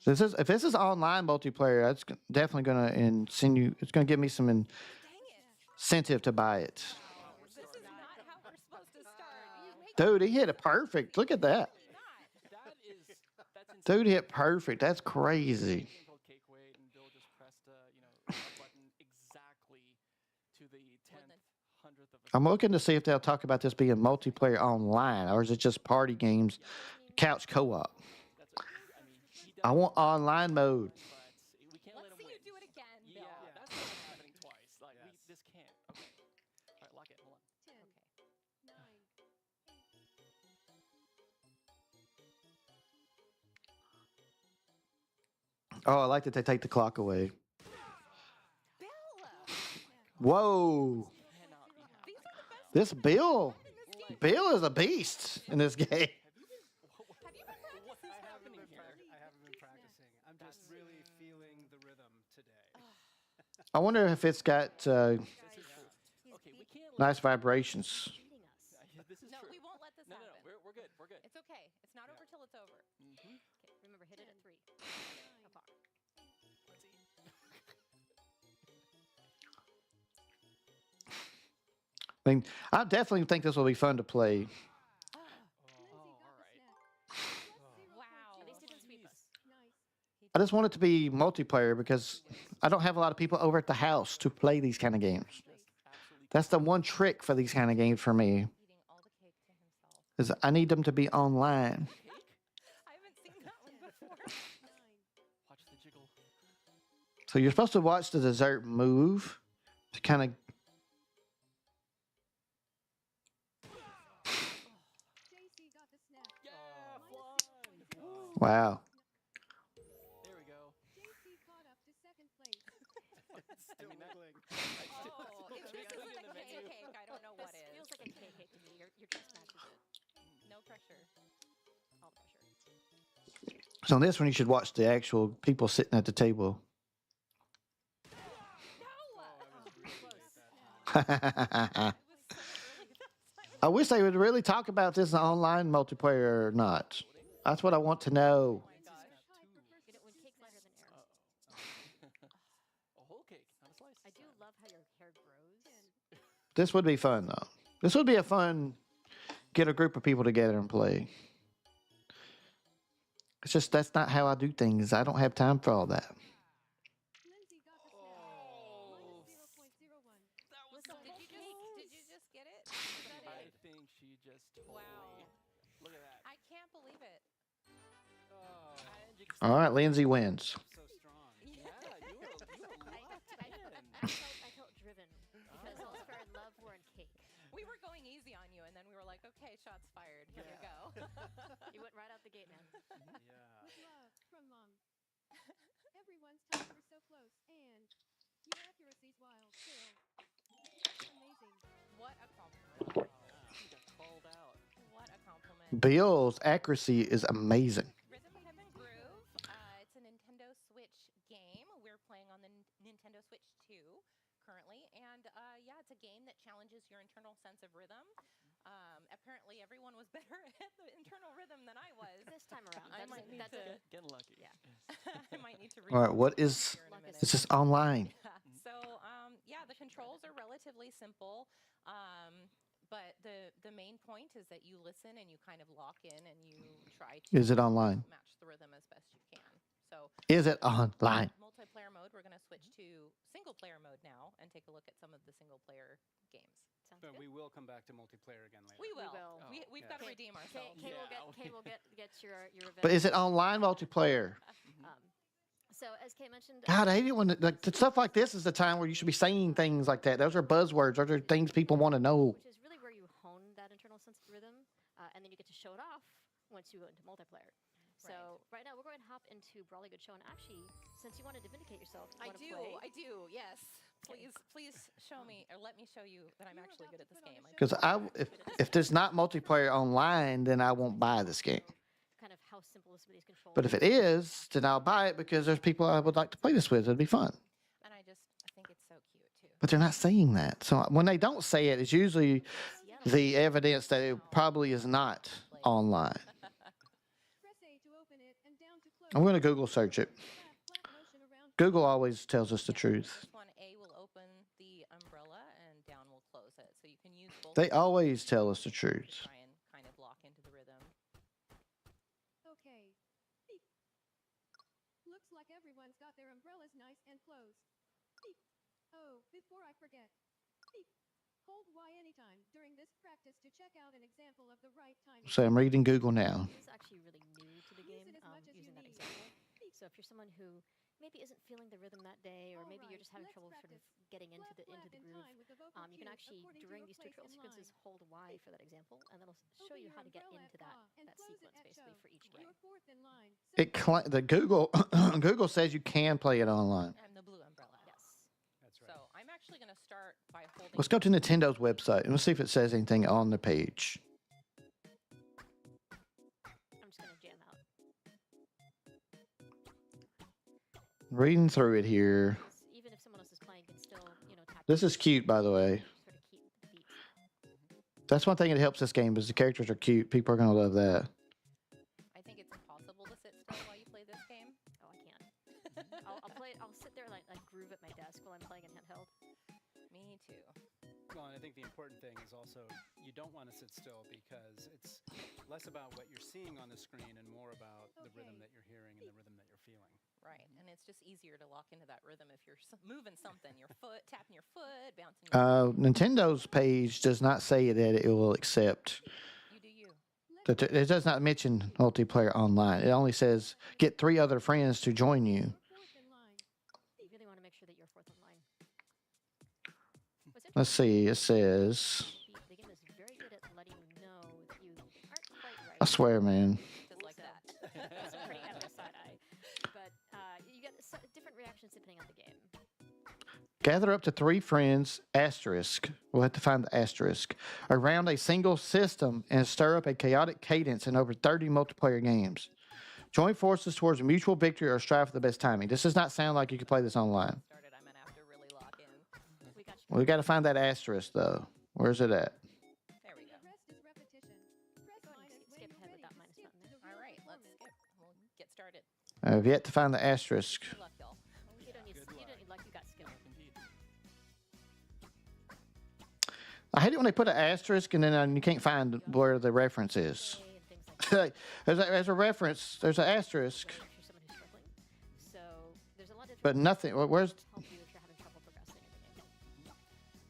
So if this is online multiplayer, that's definitely going to insinuate, it's going to give me some Dang it. incentive to buy it. This is not how we're supposed to start. Dude, he hit it perfect. Look at that. That is, that's insane. Dude hit perfect. That's crazy. Game called Cake Weight, and Bill just pressed a button exactly to I'm looking to see if they'll talk about this being multiplayer online, or is it just party games, couch co-op? That's what, I mean, he I does want it online mode. but we can't Let's let him see win. you do it again, Yeah, Bill. that's not happening twice. Like, Yes. this can't. Okay. All right, lock it. Hold on. 10, Okay. 9, 8. Oh, I like that they take the clock away. Bill! Whoa, Cannot be happening. These are the best this things Bill, in this game. Bill is a beast in this game. Have you been? Have you been practicing? What's happening here? I haven't been practicing. I'm just really feeling the rhythm today. I wonder if it's got This is true. Okay, we can't let nice vibrations. Beating us. This is No, true. we won't let this No, happen. we're good. We're good. It's okay. It's not over till it's over. Mm-hmm. Okay, remember, hit it at 3. 9, How far? Let's see. I mean, I definitely think this will be fun to play. Lindsay got all the right. snap. Wow. At least it didn't sweep us. He I just want it to be multiplayer because I don't have a lot of people over at the house to play these kind of games. Just absolutely. That's the one trick for these kind of games for me, eating all the cake to himself. is I need them to be online. Cake? I haven't seen that one before. Watch the jiggle. So you're supposed to watch the dessert move to kind of. JC got the snap. Yeah, Minus 6 flan. points. Wow. There we go. JC caught up to second place. Still wiggling. Oh, if this Clicking isn't the a menu. cake, I don't know what This is. feels like a cake to me. You're just matches it. No pressure. All the pressure. So on this one, you should watch the actual people sitting at the table. No! I It was so early that time. wish they would really talk about this in online multiplayer or not. That's what I want to know. Oh my gosh. You know, when cake's lighter than air. A whole cake, not a slice. I do love how your hair grows. This would be fun, though. This would be a fun get a group of people together and play. It's just that's not how I do things. I don't have time for all that. Lindsay got the snap. Oh, Minus 0.01. that was Listen, so Did you close. just get it? Is that I it? think she just totally. Wow. Look at that. I can't believe it. Oh. And you can All right, Lindsay wins. So strong. Yeah, you were locked in. I felt driven because those who are in love were in cake. We were going easy on you, and then we were like, okay, shots fired. Here we go. You went right out the gate, man. Yeah. With love from Mom. Everyone's times were so close, and your accuracy's wild. Still, amazing. What a compliment. She got called out. What a compliment. Bill's accuracy is amazing. Rhythm and Groove. It's a Nintendo Switch game. We're playing on the Nintendo Switch 2 currently, and yeah, it's a game that challenges your internal sense of rhythm. Apparently, everyone was better at the internal rhythm than I was. This time around, I that's, might need that's to- a, Getting lucky. Yeah. I might need to. All right, what read is here in a Luck is minute. this is online? Yeah. So yeah, the controls are relatively simple, but the main point is that you listen and you kind of lock in and you try to Is it online? match the rhythm as best you can. So Is it online? multiplayer mode, we're going to switch to single player mode now and take a look at some of the single player games. sounds But good. we will come back to multiplayer again later. We will. will. We've yeah. got to Kay- redeem Kay, ourselves. Kay will Yeah. get Kay will get your revenge. But is it online multiplayer? So as Kay mentioned, God, I hate it when like stuff like this is the time where you should be saying things like that. Those are buzzwords. Those are things people want to know. which is really where you hone that internal sense of rhythm, and then you get to show it off once you go into multiplayer. So right now we're going to hop into Brawly Good Show, and actually, since you wanted to vindicate yourself, you I wanna do. play, I do. Yes. Please show me or let me show you that I'm actually good at this game. Because if there's not multiplayer online, then I won't buy this game. kind of how simple some of these controls. But if it is, then I'll buy it because there's people I would like to play this with. It'd be fun. And I think it's so cute too. But they're not saying that. So when they don't say it, it's usually Yeah. the evidence that it probably is not online. Press A to open it and down to close. I'm going to Google search it. Flat motion around. Google always tells us the truth. This one, A will open the umbrella and down will close it. So you can use both. They of them always tell us the to truth. try and kind of lock into the rhythm. Okay. Beep. Looks like everyone's got their umbrellas nice and closed. Beep. Oh, before I forget. Beep. Hold Y anytime during this practice to check out an example of the right timing. So I'm reading Google now. This is actually really new to the Use game, it as much as you using that need. example. So if you're someone who maybe isn't feeling the rhythm that day, or maybe you're just having trouble sort of getting into the groove, you can actually during these tutorial sequences hold Y for that example, and that'll show you how to get into that sequence basically for each game. The Google Google says you can play it online. I'm the blue umbrella. Yes. That's right. So I'm actually going to start by holding. Let's go to Nintendo's website and let's see if it says anything on the page. I'm just gonna jam out. Reading through it here. Even if someone else is playing, you can still, tap. This is cute, by the way. Sort of keep the beat. That's one thing that helps this game is the characters are cute. People are gonna love that. I think it's impossible to sit still while you play this game. Oh, I can't. I'll play it. I'll sit there like groove at my desk while I'm playing in handheld. Me too. Well, and I think the important thing is also you don't want to sit still because it's less about what you're seeing on the screen and more about the rhythm that you're hearing and the rhythm that you're feeling. Right, and it's just easier to lock into that rhythm if you're moving something, your foot, tapping your foot, bouncing. Your Nintendo's page does not say that it will accept. You do you. It does not mention multiplayer online. It only says get 3 other friends to join you. You really want to make sure that you're fourth in line. Let's see. It says. The game is very good at letting you know that you aren't quite right. I swear, man. Just like that. That's pretty out of the side eye. But you get different reactions depending on the game. Gather up to 3 friends, asterisk. We'll have to find the asterisk. Around a single system and stir up a chaotic cadence in over 30 multiplayer games. Join forces towards a mutual victory or strive for the best timing. This does not sound like you can play this online. Started, I'm gonna have to really lock in. We got you. We got to find that asterisk, though. Where's it at? There we go. Go ahead and skip ahead with that minus button there. All right, let's skip. We'll get started. I've yet to find the asterisk. Good luck, y'all. You don't need luck, you got skill. Indeed. I hate it when they put an asterisk and then you can't find where the reference is. Play and things like that. There's a reference. There's an asterisk, If you're someone who's struggling. So there's a lot of but nothing. Where's? help you if you're having trouble progressing in the game.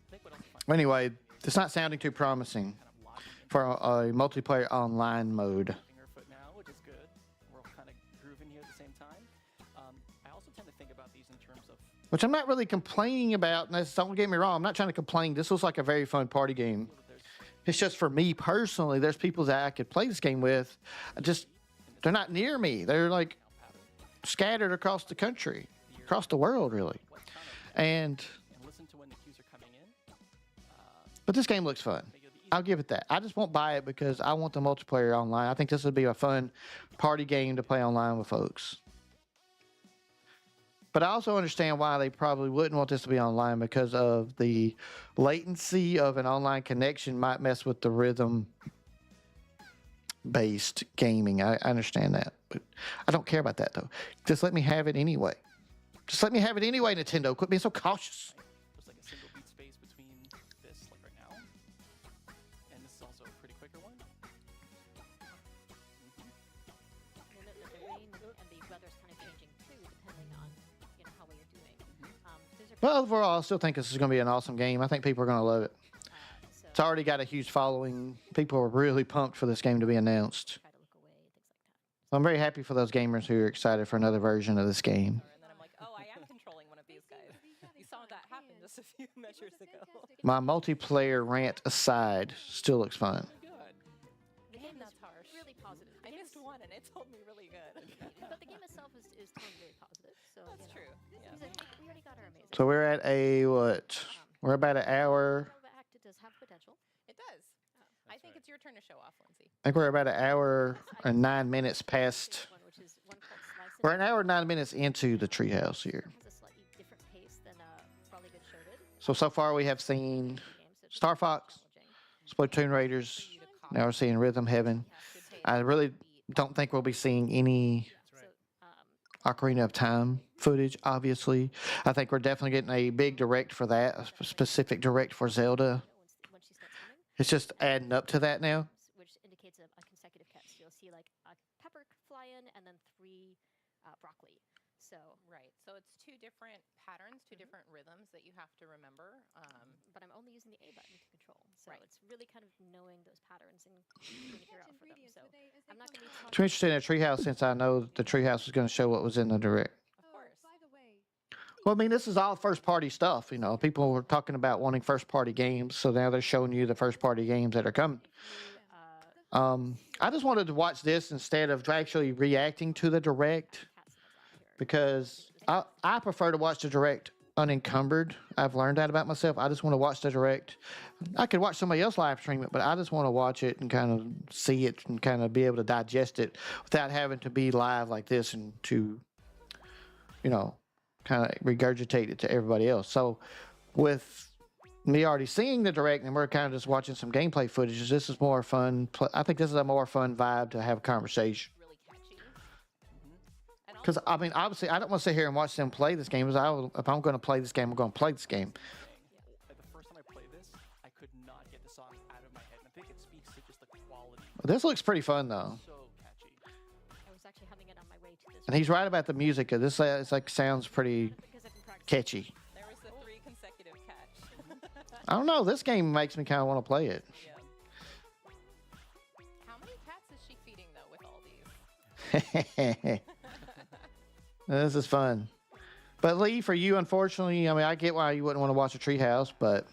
I think what else I find Anyway, it's not sounding too promising kind of locking into for a multiplayer online mode. fingerfoot now, which is good. We're all kind of grooving here at the same time. I also tend to think about these in terms of Which I'm not really complaining about. And don't get me wrong. I'm not trying to complain. This looks like a very fun party game. whether there's It's just for me personally. There's people that I could play this game with. They're not near me. They're like scattered across the country, across the world, really. what kind of And and listen to when the cues are coming in. but this game looks fun. Make it easy. I'll give it that. I just won't buy it because I want the multiplayer online. I think this would be a fun party game to play online with folks. But I also understand why they probably wouldn't want this to be online because of the latency of an online connection might mess with the rhythm-based gaming. I understand that. But I don't care about that, though. Just let me have it anyway. Just let me have it anyway, Nintendo. Quit being so cautious. There's like a single beat space between this, like right now, and this is also a pretty quicker one. You'll note that the rain and the weather's kind of changing too, depending on how well you're doing. Those are But overall, I still think this is going to be an awesome game. I think people are going to love it. so It's already got a huge following. People are really pumped for this game to be announced. try to look away, things like that. So I'm very happy for those gamers who are excited for another version of this game. And then I'm like, oh, I am controlling one of these guys. You saw that happen just a few measures ago. My multiplayer rant aside, still looks fun. Good. The game That's is harsh. really positive. I missed one and it told me really good. But the game itself is totally really positive. So That's true. Yeah. He's like, we already got our amazing. So we're at a what? We're about an hour. The act it does have potential. It does. I That's think right. it's your turn to show off, Lindsay. I think we're about an hour and 9 minutes past. One, which is one called Slice and We're an hour and 9 minutes into the treehouse here. It has a slightly different pace than Probably Good Show did. So far we have seen Star Fox, Splatoon Raiders. Now we're seeing Rhythm Heaven. I really don't think we'll be seeing any That's right. Ocarina of Time footage, obviously. I think we're definitely getting a big direct for that, a specific direct for Zelda. When she starts humming, It's just adding up to that now. which indicates a consecutive catch. You'll see like a pepper fly in and then 3 broccoli. So, Right. So it's two different patterns, 2 different rhythms that you have to remember. but I'm only using the A button to control. So Right. it's really kind of knowing those patterns and keeping an ear out for them. So I'm not going to be I'm talking. interested in a treehouse since I know the treehouse is going to show what was in the direct. Of course. By the way, Well, I mean, this is all first party stuff. You know, people were talking about wanting first party games, so now they're showing you the first party games that are coming. I just wanted to watch this instead of actually reacting to the direct because I prefer to watch the direct unencumbered. I've learned that about myself. I just want to watch the direct. I could watch somebody else live stream it, but I just want to watch it and kind of see it and kind of be able to digest it without having to be live like this and to, you know, kind of regurgitate it to everybody else. So with me already seeing the direct and we're kind of just watching some gameplay footage, this is more fun. I think this is a more fun vibe to have a conversation. Really catchy. And Because, also, I mean, obviously, I don't want to sit here and watch them play this game. If I'm going to play this game, I'm going to play this game. The first time I played this, I could not get the song out of my head. And I think it speaks to just the quality. This looks pretty fun, though. So catchy. I was actually humming it on my way to this. And he's right about the music. This it's like sounds pretty Because I've been practicing. catchy. there was the 3 consecutive catch. I don't know. This game makes me kind of want to play it. Yeah. How many cats is she feeding though with all these? This is fun. But Lee, for you, unfortunately, I mean, I get why you wouldn't want to watch a treehouse, but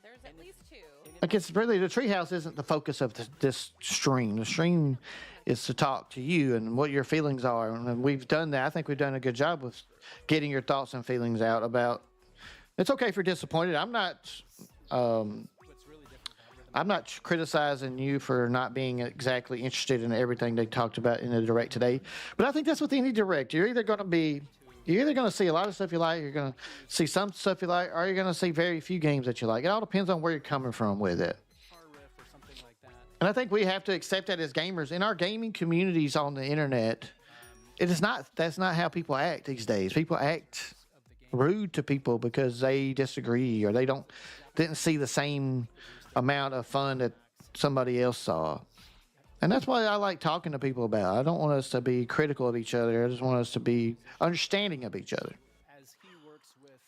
There's at least 2. I guess really the treehouse isn't the focus of this stream. The stream is to talk to you and what your feelings are, and we've done that. I think we've done a good job with getting your thoughts and feelings out about. It's okay if you're disappointed. I'm not. I'm not criticizing you for not being exactly interested in everything they talked about in the direct today, but I think that's with any direct. You're either going to see a lot of stuff you like, you're going to see some stuff you like, or you're going to see very few games that you like. It all depends on where you're coming from with it. And I think we have to accept that as gamers in our gaming communities on the internet. That's not how people act these days. People act rude to people because they disagree or they didn't see the same amount of fun that somebody else saw. And that's why I like talking to people about it. I don't want us to be critical of each other. I just want us to be understanding of each other. As he works with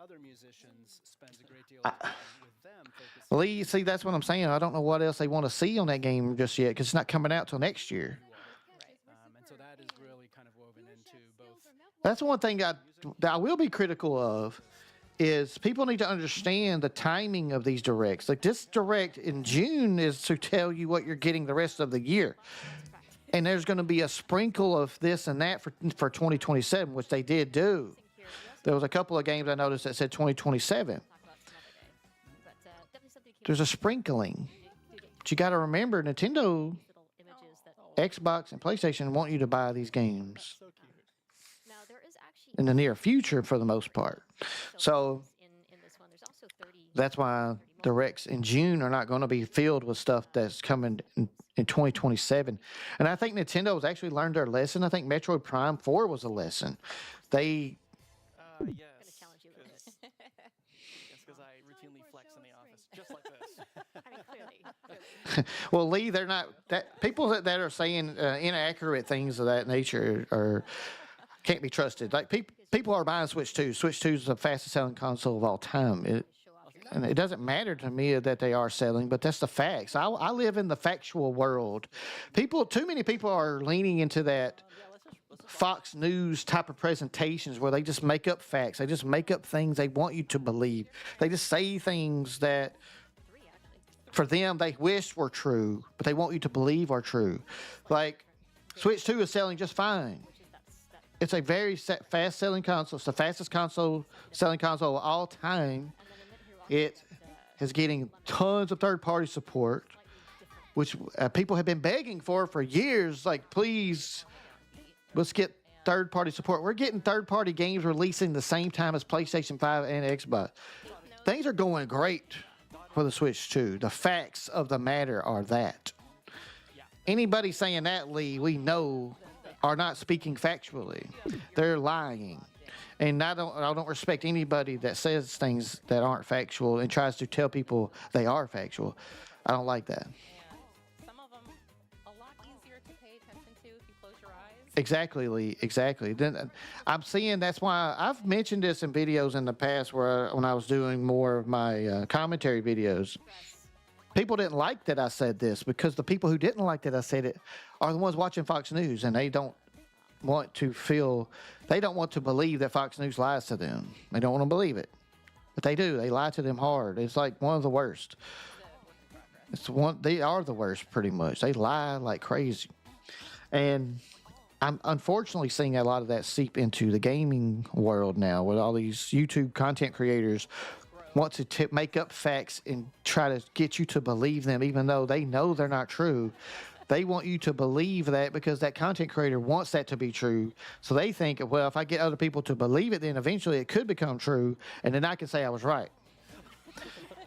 other musicians, spends a great deal of time with them. Lee, see, that's what I'm saying. I don't know what else they want to see on that game just yet because it's not coming out till next year. And so that is really kind of woven into both. That's one thing that I will be critical of is people need to understand the timing of these directs. Like this direct in June is to tell you what you're getting the rest of the year. And there's going to be a sprinkle of this and that for 2027, which they did do. There was a couple of games I noticed that said 2027. There's a sprinkling. But you got to remember, Nintendo, Xbox, and PlayStation want you to buy these games in the near future for the most part. So that's why directs in June are not going to be filled with stuff that's coming in 2027. And I think Nintendo has actually learned their lesson. I think Metroid Prime 4 was a lesson. They Yes. Because I routinely flex in the office, just like this. I mean, clearly. well, Lee, they're not that people that are saying inaccurate things of that nature can't be trusted. Like people are buying Switch 2. Switch 2 is the fastest selling console of all time. And it doesn't matter to me that they are selling, but that's the facts. I live in the factual world. Too many people are leaning into that Fox News type of presentations where they just make up facts. They just make up things they want you to believe. They just say things that for them they wish were true, but they want you to believe are true. Like Switch 2 is selling just fine. It's a very fast-selling console. It's the fastest selling console of all time. It is getting tons of third-party support, which people have been begging for years. Like, please, let's get third-party support. We're getting third-party games releasing the same time as PlayStation 5 and Xbox. Things are going great for the Switch 2. The facts of the matter are that. Anybody saying that, Lee, we know are not speaking factually. They're lying. And I don't respect anybody that says things that aren't factual and tries to tell people they are factual. I don't like that. And some of them a lot easier to pay attention to if you close your eyes. Exactly, Lee. Exactly. Then I'm seeing that's why I've mentioned this in videos in the past where when I was doing more of my commentary videos. People didn't like that I said this because the people who didn't like that I said it are the ones watching Fox News, and they don't want to feel, they don't want to believe that Fox News lies to them. They don't want to believe it, but they do. They lie to them hard. It's like one of the worst. It's one. They are the worst, pretty much. They lie like crazy, and I'm unfortunately seeing a lot of that seep into the gaming world now, with all these YouTube content creators want to make up facts and try to get you to believe them, even though they know they're not true. They want you to believe that because that content creator wants that to be true. So they think, well, if I get other people to believe it, then eventually it could become true, and then I can say I was right.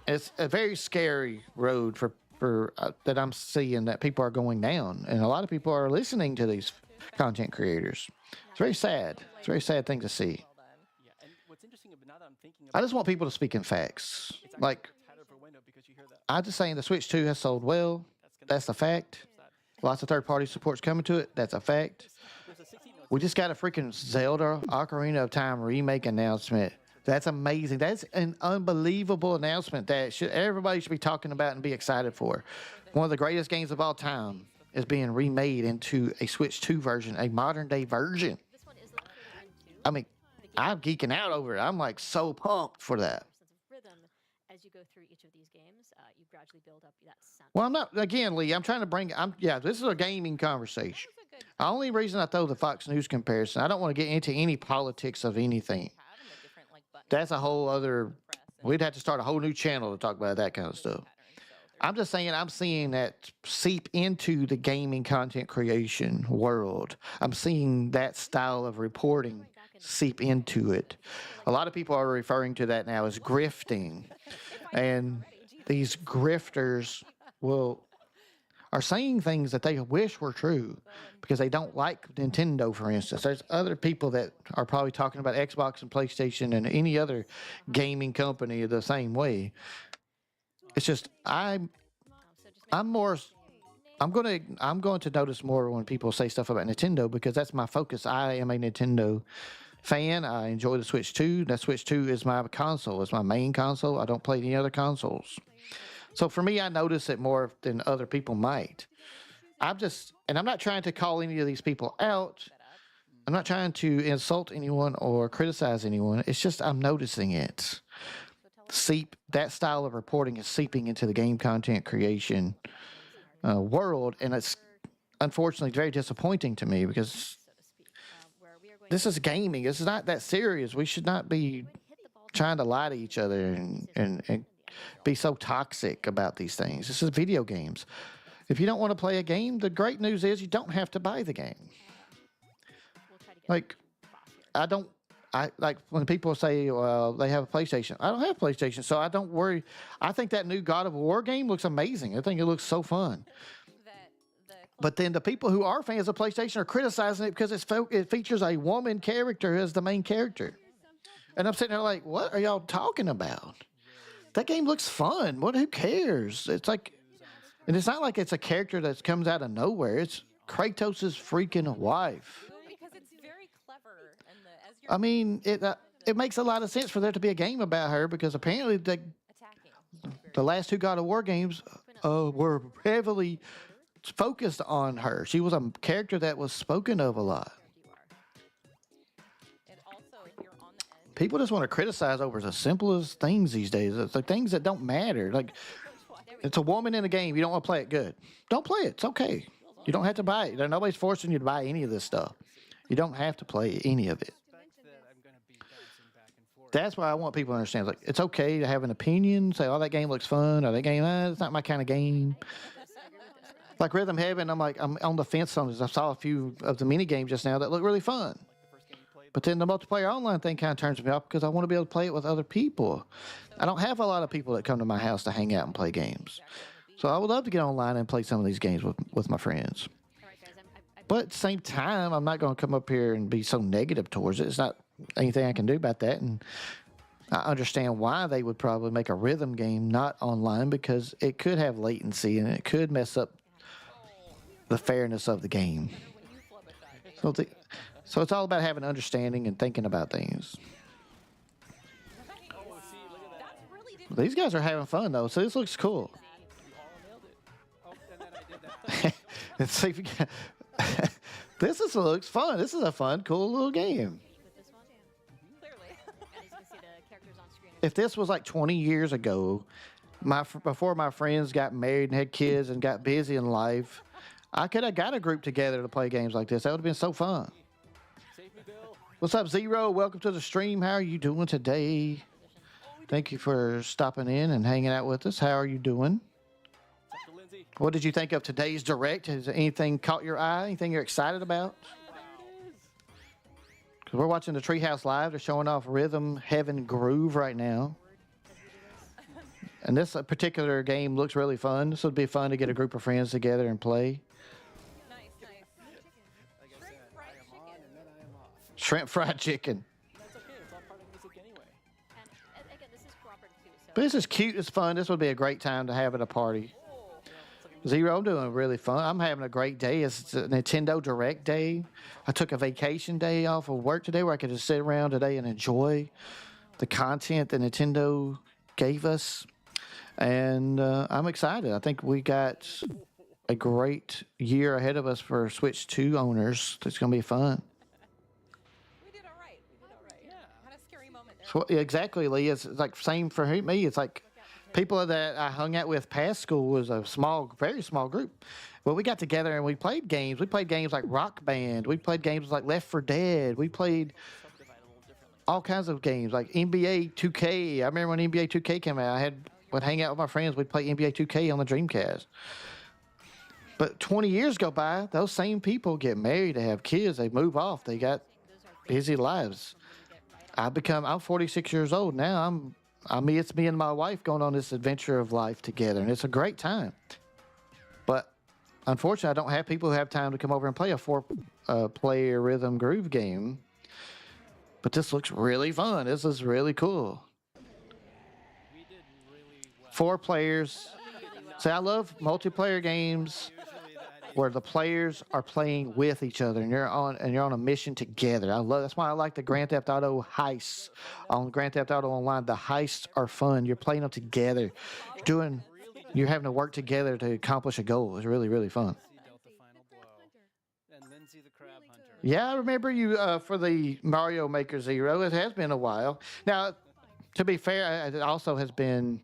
It's a very scary road for that I'm seeing that people are going down, and a lot of people are listening to these content creators. It's very sad. It's a very sad thing to see. Yeah, and what's interesting now that I'm thinking I about just want people to speak in facts. it's actually Like, a title per window because you hear that. I'm just saying the Switch 2 has sold well. That's a fact. Lots of third-party support's coming to it. That's a fact. There's a 16 notes. We just got a freaking Zelda Ocarina of Time remake announcement. That's amazing. That's an unbelievable announcement that everybody should be talking about and be excited for. One of the greatest games of all time is being remade into a Switch 2 version, a modern-day version. This one is located into I mean, I'm geeking out over it. I'm like so pumped for that. sense of rhythm. As you go through each of these games, you gradually build up that sense. Well, I'm not, again, Lee, I'm trying to bring, this is a gaming conversation. The only reason I throw the Fox News comparison, I don't want to get into any politics of anything. That's a whole other, we'd have to start a whole new channel to talk about that kind of stuff. I'm just saying I'm seeing that seep into the gaming content creation world. I'm seeing that style of reporting seep into it. A lot of people are referring to that now as grifting. And these grifters are saying things that they wish were true because they don't like Nintendo, for instance. There's other people that are probably talking about Xbox and PlayStation and any other gaming company the same way. It's just I'm going to notice more when people say stuff about Nintendo because that's my focus. I am a Nintendo fan. I enjoy the Switch 2. That Switch 2 is my console. It's my main console. I don't play any other consoles. So for me, I notice it more than other people might. I'm not trying to call any of these people out. I'm not trying to insult anyone or criticize anyone. It's just I'm noticing it. That style of reporting is seeping into the game content creation world, and it's unfortunately very disappointing to me because this is gaming. This is not that serious. We should not be trying to lie to each other and be so toxic about these things. This is video games. If you don't want to play a game, the great news is you don't have to buy the game. Like, like when people say, well, they have a PlayStation. I don't have a PlayStation, so I don't worry. I think that new God of War game looks amazing. I think it looks so fun. But then the people who are fans of PlayStation are criticizing it because it features a woman character as the main character. And I'm sitting there like, what are y'all talking about? That game looks fun. Who cares? It's like, and it's not like it's a character that comes out of nowhere. It's Kratos' freaking wife. Because it's very clever. And I mean, it makes a lot of sense for there to be a game about her because apparently the last two God of War games were heavily focused on her. She was a character that was spoken of a lot. People just want to criticize over the simplest things these days. It's like things that don't matter. Like, it's a woman in a game. You don't want to play it. Good. Don't play it. It's okay. You don't have to buy it. Nobody's forcing you to buy any of this stuff. You don't have to play any of it. That's why I want people to understand. Like, it's okay to have an opinion. Say, oh, that game looks fun. Or that game, it's not my kind of game. Like Rhythm Heaven, I'm on the fence on this. I saw a few of the mini games just now that look really fun. But then the multiplayer online thing kind of turns me off because I want to be able to play it with other people. I don't have a lot of people that come to my house to hang out and play games. So I would love to get online and play some of these games with my friends. But at the same time, I'm not going to come up here and be so negative towards it. It's not anything I can do about that. And I understand why they would probably make a rhythm game not online because it could have latency and it could mess up the fairness of the game. So, so it's all about having understanding and thinking about things. Nice. Oh, see, look at that. That's really different. These guys are having fun though, so this looks cool. You all nailed it. Oh, and then I did that. Let's see if you can. Looks fun. This is a fun, cool little game. With this one, Clearly. and as you can see, the characters on screen. If this was like 20 years ago, before my friends got married and had kids and got busy in life, I could have got a group together to play games like this. That would have been so fun. Save me, Bill. What's up, Zero? Welcome to the stream. How are you doing today? Thank you for stopping in and hanging out with us. How are you doing? Dr. Lindsay. What did you think of today's direct? Has anything caught your eye? Anything you're excited about? Because we're watching the Treehouse live. They're showing off Rhythm Heaven Groove right now. And this particular game looks really fun. This would be fun to get a group of friends together and play. Nice, nice. Like I said, fried I am on chicken. and then I am off. Shrimp fried chicken. That's okay. It's all part of music anyway. And again, this is cooperative too. So But this is cute. It's fun. This would be a great time to have at a party. Zero, I'm doing really fun. I'm having a great day. It's a Nintendo Direct day. I took a vacation day off of work today where I could just sit around today and enjoy the content that Nintendo gave us. And I'm excited. I think we got a great year ahead of us for Switch 2 owners. It's going to be fun. We did all right. We did all right. Yeah. Had a scary moment there. So, exactly, Lee. It's like same for me. It's like people that I hung out with past school was a small, very small group. Well, we got together and we played games. We played games like Rock Band. We played games like Left 4 Dead. We played Subdivided a little differently. all kinds of games like NBA 2K. I remember when NBA 2K came out, would hang out with my friends. We'd play NBA 2K on the Dreamcast. But 20 years go by, those same people get married, they have kids, they move off, they got busy lives. I'm 46 years old now. It's me and my wife going on this adventure of life together, and it's a great time. But unfortunately, I don't have people who have time to come over and play a 4-player rhythm groove game. But this looks really fun. This is really cool. We did really well. 4 players. See, I love multiplayer games Usually that is where the players are playing with each other and you're on a mission together. That's why I like the Grand Theft Auto heists on Grand Theft Auto Online. The heists are fun. You're playing them together. You're having to work together to accomplish a goal. It's really, really fun. see Delta Final Blow. And Lindsay the Crab Hunter. Yeah, I remember you for the Mario Maker Zero. It has been a while. Now, to be fair, it also has been.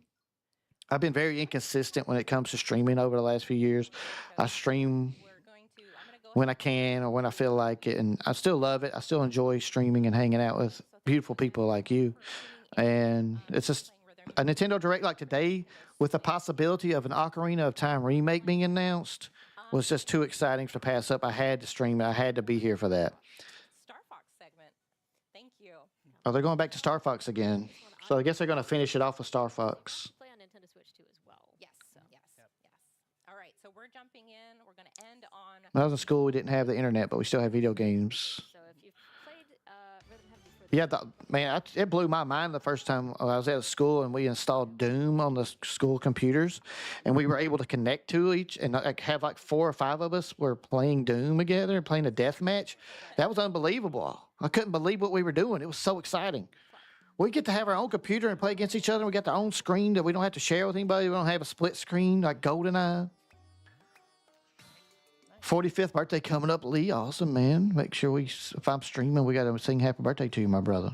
I've been very inconsistent when it comes to streaming over the last few years. I stream We're going to. I'm gonna go when I can or when I feel like it, and I still love it. I still enjoy streaming and hanging out with beautiful people like you. And it's just a Nintendo Direct like today with the possibility of an Ocarina of Time remake being announced was just too exciting to pass up. I had to stream it. I had to be here for that. Star Fox segment. Thank you. Oh, they're going back to Star Fox again. So I guess they're going to finish it off with Star Fox. play on Nintendo Switch too as well. Yes. So. Yes. Yes. All right. So we're jumping in. We're going to end on. When I was in school, we didn't have the internet, but we still have video games. So if you've played Rhythm Heaven before, Yeah, it blew my mind the first time I was at school and we installed Doom on the school computers, and we were able to connect to each and have like 4 or 5 of us were playing Doom together and playing a death match. That was unbelievable. I couldn't believe what we were doing. It was so exciting. We get to have our own computer and play against each other. We got our own screen that we don't have to share with anybody. We don't have a split screen like GoldenEye. 45th birthday coming up, Lee. Awesome, man. Make sure if I'm streaming, we got to sing happy birthday to you, my brother.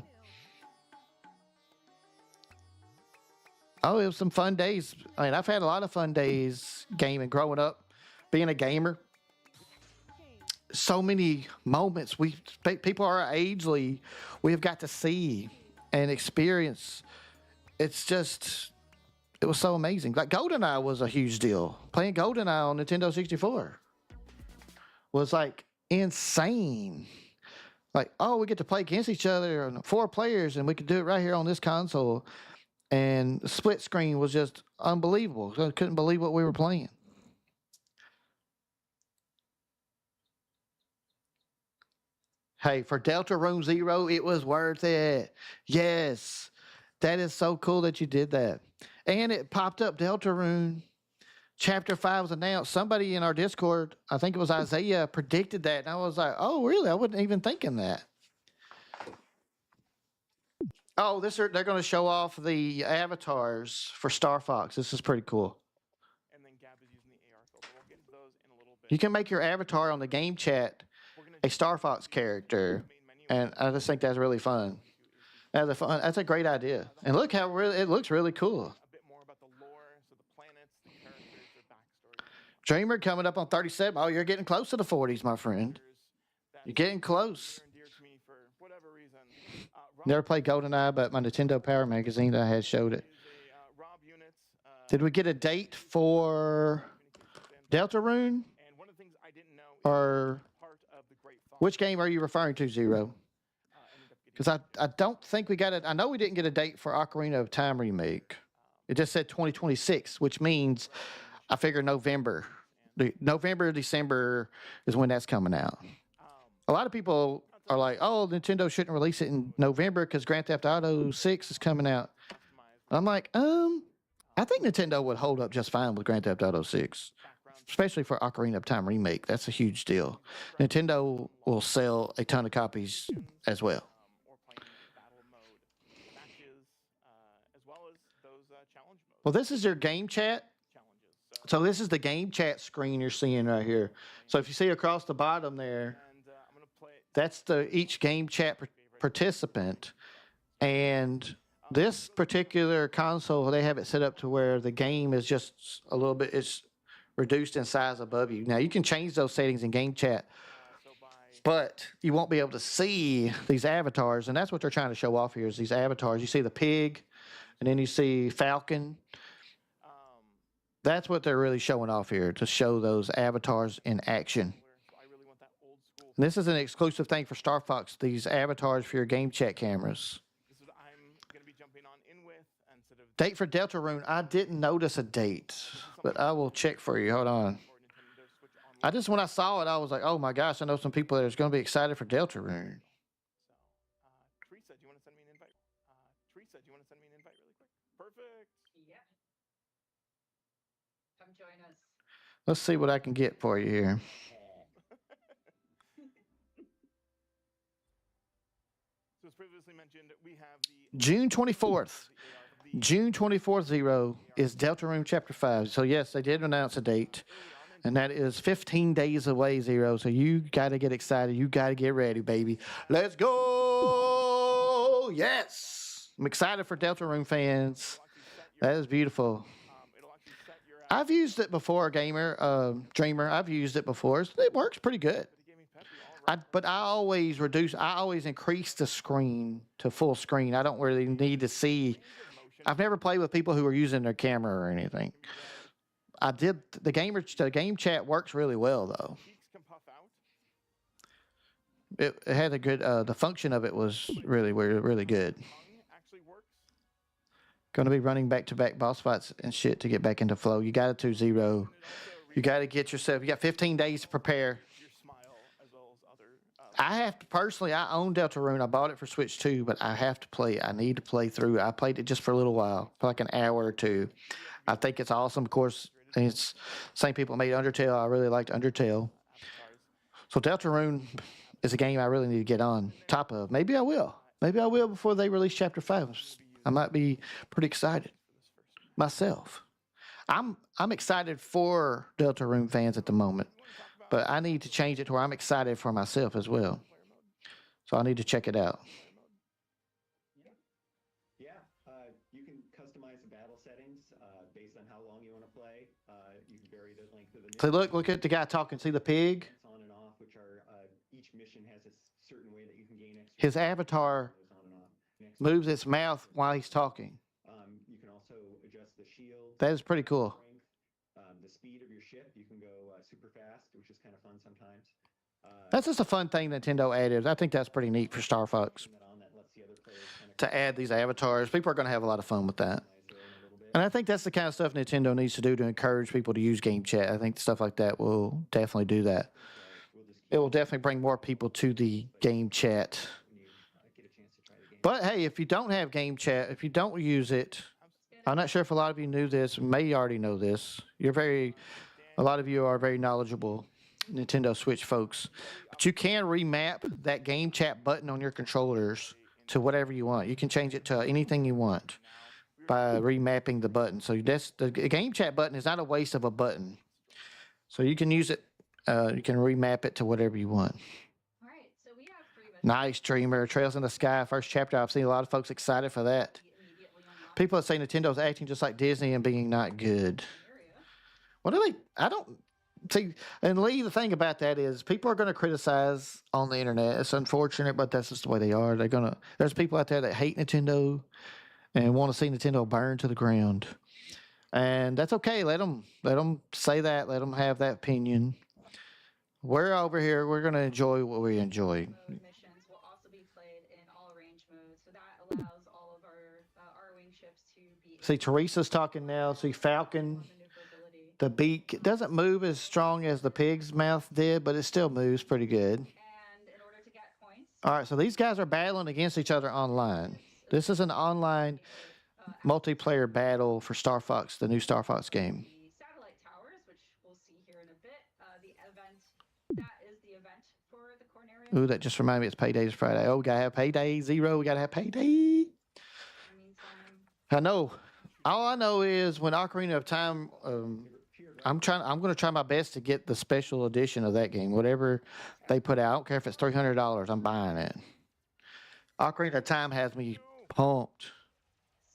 Oh, it was some fun days. I mean, I've had a lot of fun days gaming, growing up, being a gamer. So many moments people our age, Lee, we have got to see and experience. It was so amazing. Like GoldenEye was a huge deal. Playing GoldenEye on Nintendo 64 was like insane. Like, oh, we get to play against each other, 4 players, and we could do it right here on this console. And the split screen was just unbelievable. I couldn't believe what we were playing. Hey, for Deltarune Zero, it was worth it. Yes, that is so cool that you did that. And it popped up Deltarune Chapter 5 was announced. Somebody in our Discord, I think it was Isaiah, predicted that. And I was like, oh, really? I wasn't even thinking that. Oh, they're going to show off the avatars for Star Fox. This is pretty cool. And then Gab is using the AR filter. We'll get into those in a little bit. You can make your avatar on the game chat a Star Fox character, and I just think that's really fun. That's a great idea. And look how it looks really cool. A bit more about the lore, so the planets, the characters, their backstory. Dreamer coming up on 37. Oh, you're getting close to the 40s, my friend. You're getting close. Near and dear to me for whatever reason. Never played GoldenEye, but my Nintendo Power magazine that I had showed it. Rob units. Did we get a date for Deltarune? And one of the things I didn't know Or part of the Great Fall. which game are you referring to, Zero? Because I don't think we got it. I know we didn't get a date for Ocarina of Time remake. It just said 2026, which means I figure November. November, December is when that's coming out. A lot of people are like, oh, Nintendo shouldn't release it in November because Grand Theft Auto 6 is coming out. And I'm like, I think Nintendo would hold up just fine with Grand Theft Auto 6, especially for Ocarina of Time remake. That's a huge deal. Nintendo will sell a ton of copies as well. Or playing battle mode matches, as well as those challenge modes. Well, this is your game chat. Challenges. So this is the game chat screen you're seeing right here. So if you see across the bottom there, And I'm gonna play. that's each game chat participant. And this particular console, they have it set up to where the game is just a little bit, it's reduced in size above you. Now you can change those settings in game chat, but you won't be able to see these avatars. And that's what they're trying to show off here is these avatars. You see the pig, and then you see Falcon. That's what they're really showing off here, to show those avatars in action. So I really want that old school. And this is an exclusive thing for Star Fox, these avatars for your game chat cameras. This is I'm gonna be jumping on in with instead of Date for Deltarune, I didn't notice a date, but I will check for you. Hold on. or Nintendo Switch Online. When I saw it, I was like, oh my gosh, I know some people that are going to be excited for Deltarune. So, Teresa, do you want to send me an invite? Teresa, do you want to send me an invite really quick? Perfect. Yeah. Come join us. Let's see what I can get for you here. So as previously mentioned, we have the June 24th. June 24th, Zero, is Deltarune Chapter 5. So yes, they did announce a date. And that is 15 days away, Zero. So you got to get excited. You got to get ready, baby. Let's go. Yes. I'm excited for Deltarune fans. That is beautiful. it'll actually set your I've used it before, Dreamer. I've used it before. It works pretty good. gaming peppy all right. But I always increase the screen to full screen. I don't really need to see. I've never played with people who are using their camera or anything. The game chat works really well though. Cheeks can puff out. It had a good, the function of it was really good. Tongue actually works. Going to be running back-to-back boss fights and shit to get back into flow. You got to 2-0. You got to get yourself, you got 15 days to prepare. Your smile as well as other. I have to personally, I own Deltarune. I bought it for Switch 2, but I have to play it. I need to play through. I played it just for a little while, for like an hour or two. I think it's awesome. Of course, it's same people made Undertale. I really liked Undertale. So Deltarune is a game I really need to get on top of. Maybe I will. Maybe I will before they release Chapter 5. I might be pretty excited myself. I'm excited for Deltarune fans at the moment, but I need to change it to where I'm excited for myself as well. So I need to check it out. Yeah, you can customize the battle settings based on how long you want to play. You can vary the length of the So mission. look at the guy talking. See the pig? On and off, which are each mission has a certain way that you can gain extra. His avatar Goes on and off. Next, moves its mouth while he's talking. you can also adjust the shield. That is pretty cool. Strength, the speed of your ship. You can go super fast, which is kind of fun sometimes. That's just a fun thing Nintendo added. I think that's pretty neat for Star Fox That lets the other players kind of to add these avatars. People are going to have a lot of fun with that. And I think that's the kind of stuff Nintendo needs to do to encourage people to use game chat. I think stuff like that will definitely do that. It will definitely bring more people to the game chat. But hey, if you don't have game chat, if you don't use it, I'm not sure if a lot of you knew this, may already know this. A lot of you are very knowledgeable Nintendo Switch folks. But you can remap that game chat button on your controllers to whatever you want. You can change it to anything you want by remapping the button. So the game chat button is not a waste of a button. So you can use it. You can remap it to whatever you want. Nice, Dreamer. Trails in the Sky, first chapter. I've seen a lot of folks excited for that. People that say Nintendo's acting just like Disney and being not good. What do they? I don't see. And Lee, the thing about that is, people are going to criticize on the internet. It's unfortunate, but that's just the way they are. There's people out there that hate Nintendo and want to see Nintendo burn to the ground, and that's okay. Let them say that. Let them have that opinion. We're over here. We're going to enjoy what we enjoy. Missions will also be played in all range modes, so that allows all of our wing ships to be. See, Teresa's talking now. See, Falcon. The beak doesn't move as strong as the pig's mouth did, but it still moves pretty good. And in order to get points. All right, so these guys are battling against each other online. This is an online multiplayer battle for Star Fox, the new Star Fox game. The satellite towers, which we'll see here in a bit. The event, that is the event for the Corneria. Ooh, that just reminded me it's Payday's Friday. Oh, we got to have Payday 0. We got to have Payday. I know. All I know is when Ocarina of Time... I'm going to try my best to get the special edition of that game. Whatever they put out, I don't care if it's $300, I'm buying it. Ocarina of Time has me pumped.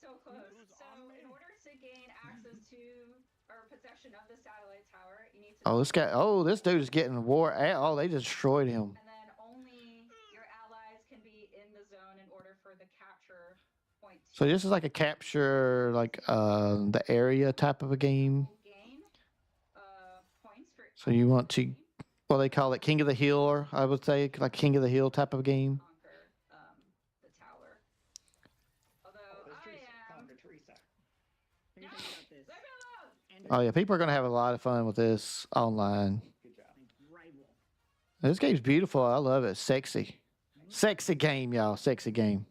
So close. So in order to gain access to or possession of the satellite tower, you need to. This dude is getting war. Oh, they destroyed him. And then only your allies can be in the zone in order for the capture point. So this is like a capture, the area type of a game. So you want to, well, they call it King of the Hill, or I would say like King of the Hill type of game. The tower. Although Oh yeah, people are gonna have a lot of fun with this online. This game's beautiful. I love it. Sexy game, y'all. Sexy game.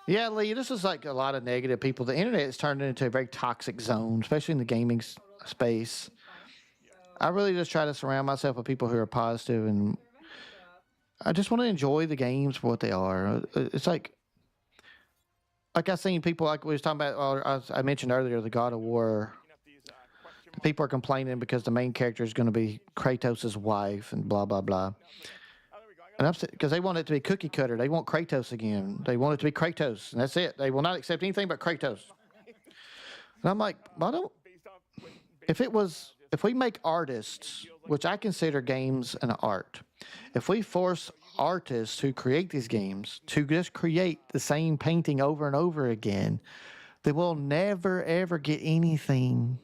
Yeah, Lee, this is like a lot of negative people. The internet has turned into a very toxic zone, especially in the gaming space. I really just try to surround myself with people who are positive, and I just want to enjoy the games for what they are. It's like I've seen people like we was talking about, or I mentioned earlier, the God of War. People are complaining because the main character is going to be Kratos' wife and blah, blah, blah. And I'm because they want it to be cookie cutter. They want Kratos again. They want it to be Kratos, and that's it. They will not accept anything but Kratos. And I'm like, why don't... If we make artists, which I consider games an art, if we force artists who create these games to just create the same painting over and over again, then we'll never, ever get anything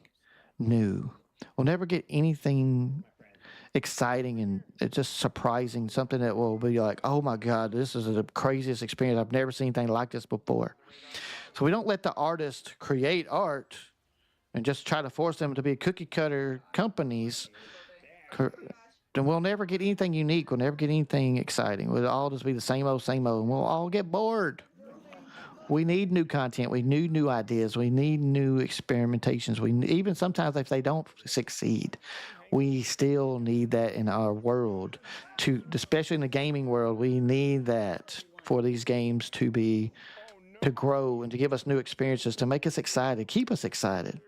new. We'll never get anything exciting and it's just surprising, something that will be like, oh my God, this is the craziest experience. I've never seen anything like this before. So we don't let the artist create art and just try to force them to be cookie cutter companies, then we'll never get anything unique. We'll never get anything exciting. We'll all just be the same old, and we'll all get bored. We need new content. We need new ideas. We need new experimentations. Even sometimes if they don't succeed, we still need that in our world. Especially in the gaming world, we need that for these games to grow and to give us new experiences, to make us excited, keep us excited.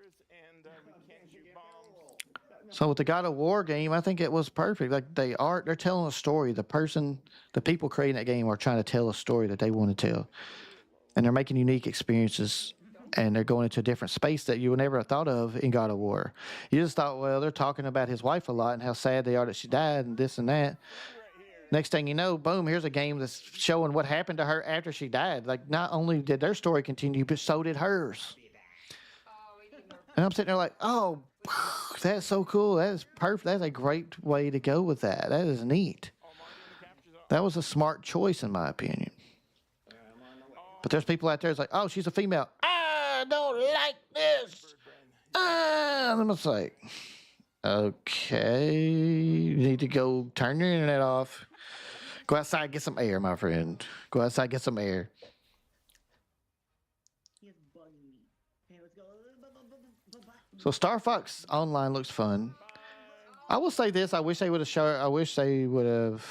So with the God of War game, I think it was perfect. Like they're telling a story. The people creating that game are trying to tell a story that they want to tell. And they're making unique experiences, and they're going into a different space that you would never have thought of in God of War. You just thought, well, they're talking about his wife a lot and how sad they are that she died and this and that. Next thing you know, boom, here's a game that's showing what happened to her after she died. Like, not only did their story continue, but so did hers. And I'm sitting there like, oh, that's so cool. That is perfect. That's a great way to go with that. That is neat. That was a smart choice, in my opinion. But there's people out there that's like, oh, she's a female. I don't like this. And I'm just like, okay, you need to go turn your internet off. Go outside and get some air, my friend. Go outside and get some air. So Star Fox Online looks fun. I will say this: I wish they would have showed. I wish they would have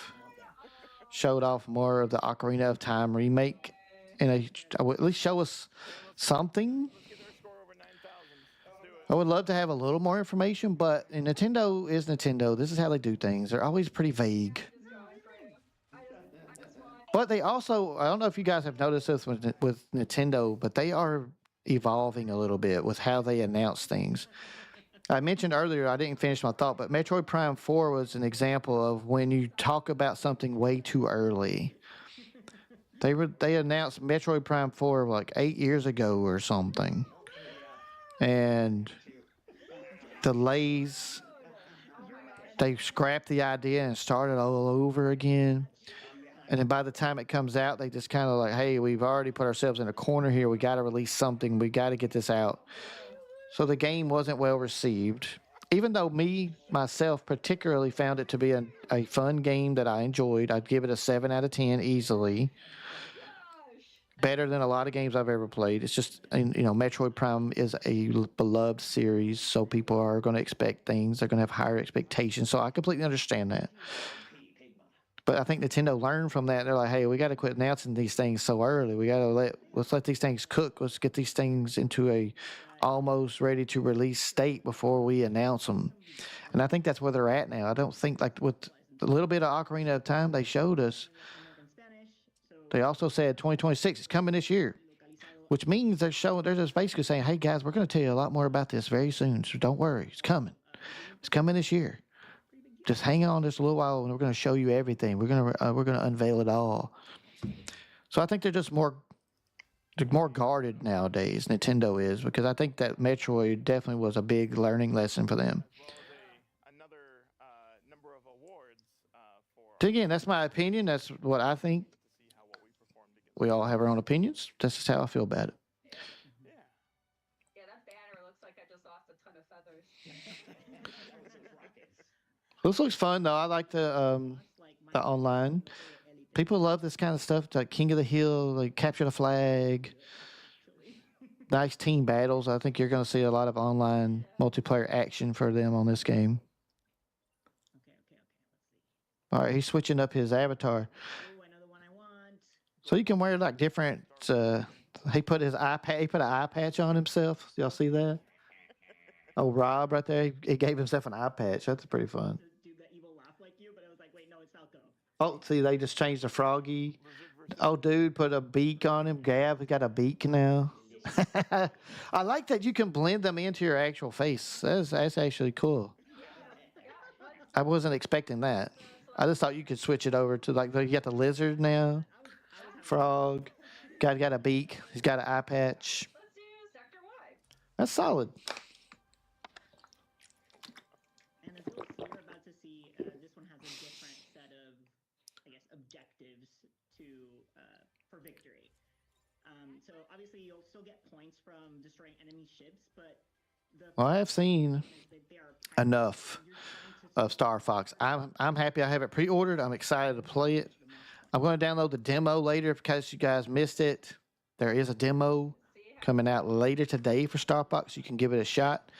showed off more of the Ocarina of Time remake, and at least show us something. Let's get their score over 9,000. Let's do it. I would love to have a little more information, but Nintendo is Nintendo. This is how they do things. They're always pretty vague. But they also, I don't know if you guys have noticed this with Nintendo, but they are evolving a little bit with how they announce things. I mentioned earlier, I didn't finish my thought, but Metroid Prime 4 was an example of when you talk about something way too early. They announced Metroid Prime 4 like 8 years ago or something. And delays, they scrapped the idea and started all over again. And then by the time it comes out, they just kind of like, hey, we've already put ourselves in a corner here. We got to release something. We got to get this out. So the game wasn't well received. Even though myself, particularly found it to be a fun game that I enjoyed, I'd give it a 7 out of 10 easily. Better than a lot of games I've ever played. It's just, Metroid Prime is a beloved series, so people are going to expect things. They're going to have higher expectations. So I completely understand that. But I think Nintendo learned from that. They're like, hey, we got to quit announcing these things so early. We got to let's let these things cook. Let's get these things into a almost ready to release state before we announce them. And I think that's where they're at now. I don't think, like, with a little bit of Ocarina of Time they showed us, they also said 2026 is coming this year, which means they're just basically saying, hey guys, we're going to tell you a lot more about this very soon. So don't worry, it's coming. It's coming this year. Just hang on just a little while, and we're going to show you everything. We're going to unveil it all. So I think they're more guarded nowadays. Nintendo is, because I think that Metroid definitely was a big learning lesson for them. Another number of awards for. Again, that's my opinion. That's what I think. We all have our own opinions. That's just how I feel about it. Yeah, that banner looks like I just lost a ton of feathers. This looks fun though. I like the online. People love this kind of stuff, like King of the Hill, like capture the flag. Nice team battles. I think you're going to see a lot of online multiplayer action for them on this game. All right, he's switching up his avatar. So you can wear like different. He put his iPad. He put an eye patch on himself. Y'all see that? Oh, Rob, right there. He gave himself an eye patch. That's pretty fun. Oh, see, they just changed the Froggy. Oh, dude, put a beak on him. Gav, he got a beak now. I like that you can blend them into your actual face. That's actually cool. I wasn't expecting that. I just thought you could switch it over to, like, you got the lizard now. Frog. Got a beak. He's got an eye patch. That's solid. And as well, you're about to see, this one has a different set of, I guess, objectives for victory. So obviously you'll still get points from destroying enemy ships, but well, I have seen enough of Star Fox. I'm happy I have it pre-ordered. I'm excited to play it. I'm going to download the demo later in case you guys missed it. There is a demo coming out later today for Star Fox. You can give it a shot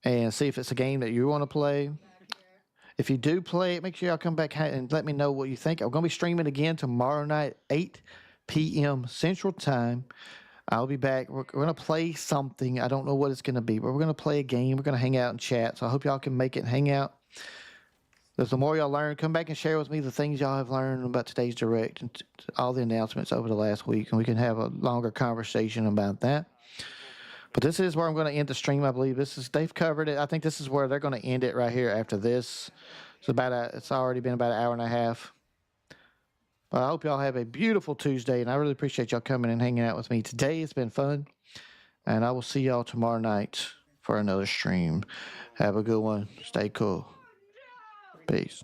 and see if it's a game that you want to play. If you do play it, make sure y'all come back and let me know what you think. I'm going to be streaming again tomorrow night, 8 p.m. Central Time. I'll be back. We're going to play something. I don't know what it's going to be, but we're going to play a game. We're going to hang out and chat. So I hope y'all can make it and hang out. There's the more y'all learn. Come back and share with me the things y'all have learned about today's Direct and all the announcements over the last week, and we can have a longer conversation about that. But this is where I'm going to end the stream, I believe. They've covered it. I think this is where they're going to end it right here after this. It's already been about an hour and a half. But I hope y'all have a beautiful Tuesday, and I really appreciate y'all coming and hanging out with me today. It's been fun, and I will see y'all tomorrow night for another stream. Have a good one. Stay cool. Peace.